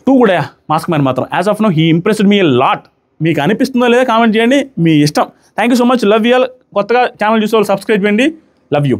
టూ కూడా మాస్క్ మ్యాన్ మాత్రం. As of now he impressed me lot. మీకు అనిపిస్తుందో లేదా కామెంట్ చేయండి, మీ ఇష్టం. Thank you so much, love you all. కొత్తగా ఛానల్ చూసే వాళ్ళు సబ్స్క్రైబ్ చేయండి, లవ్ యూ.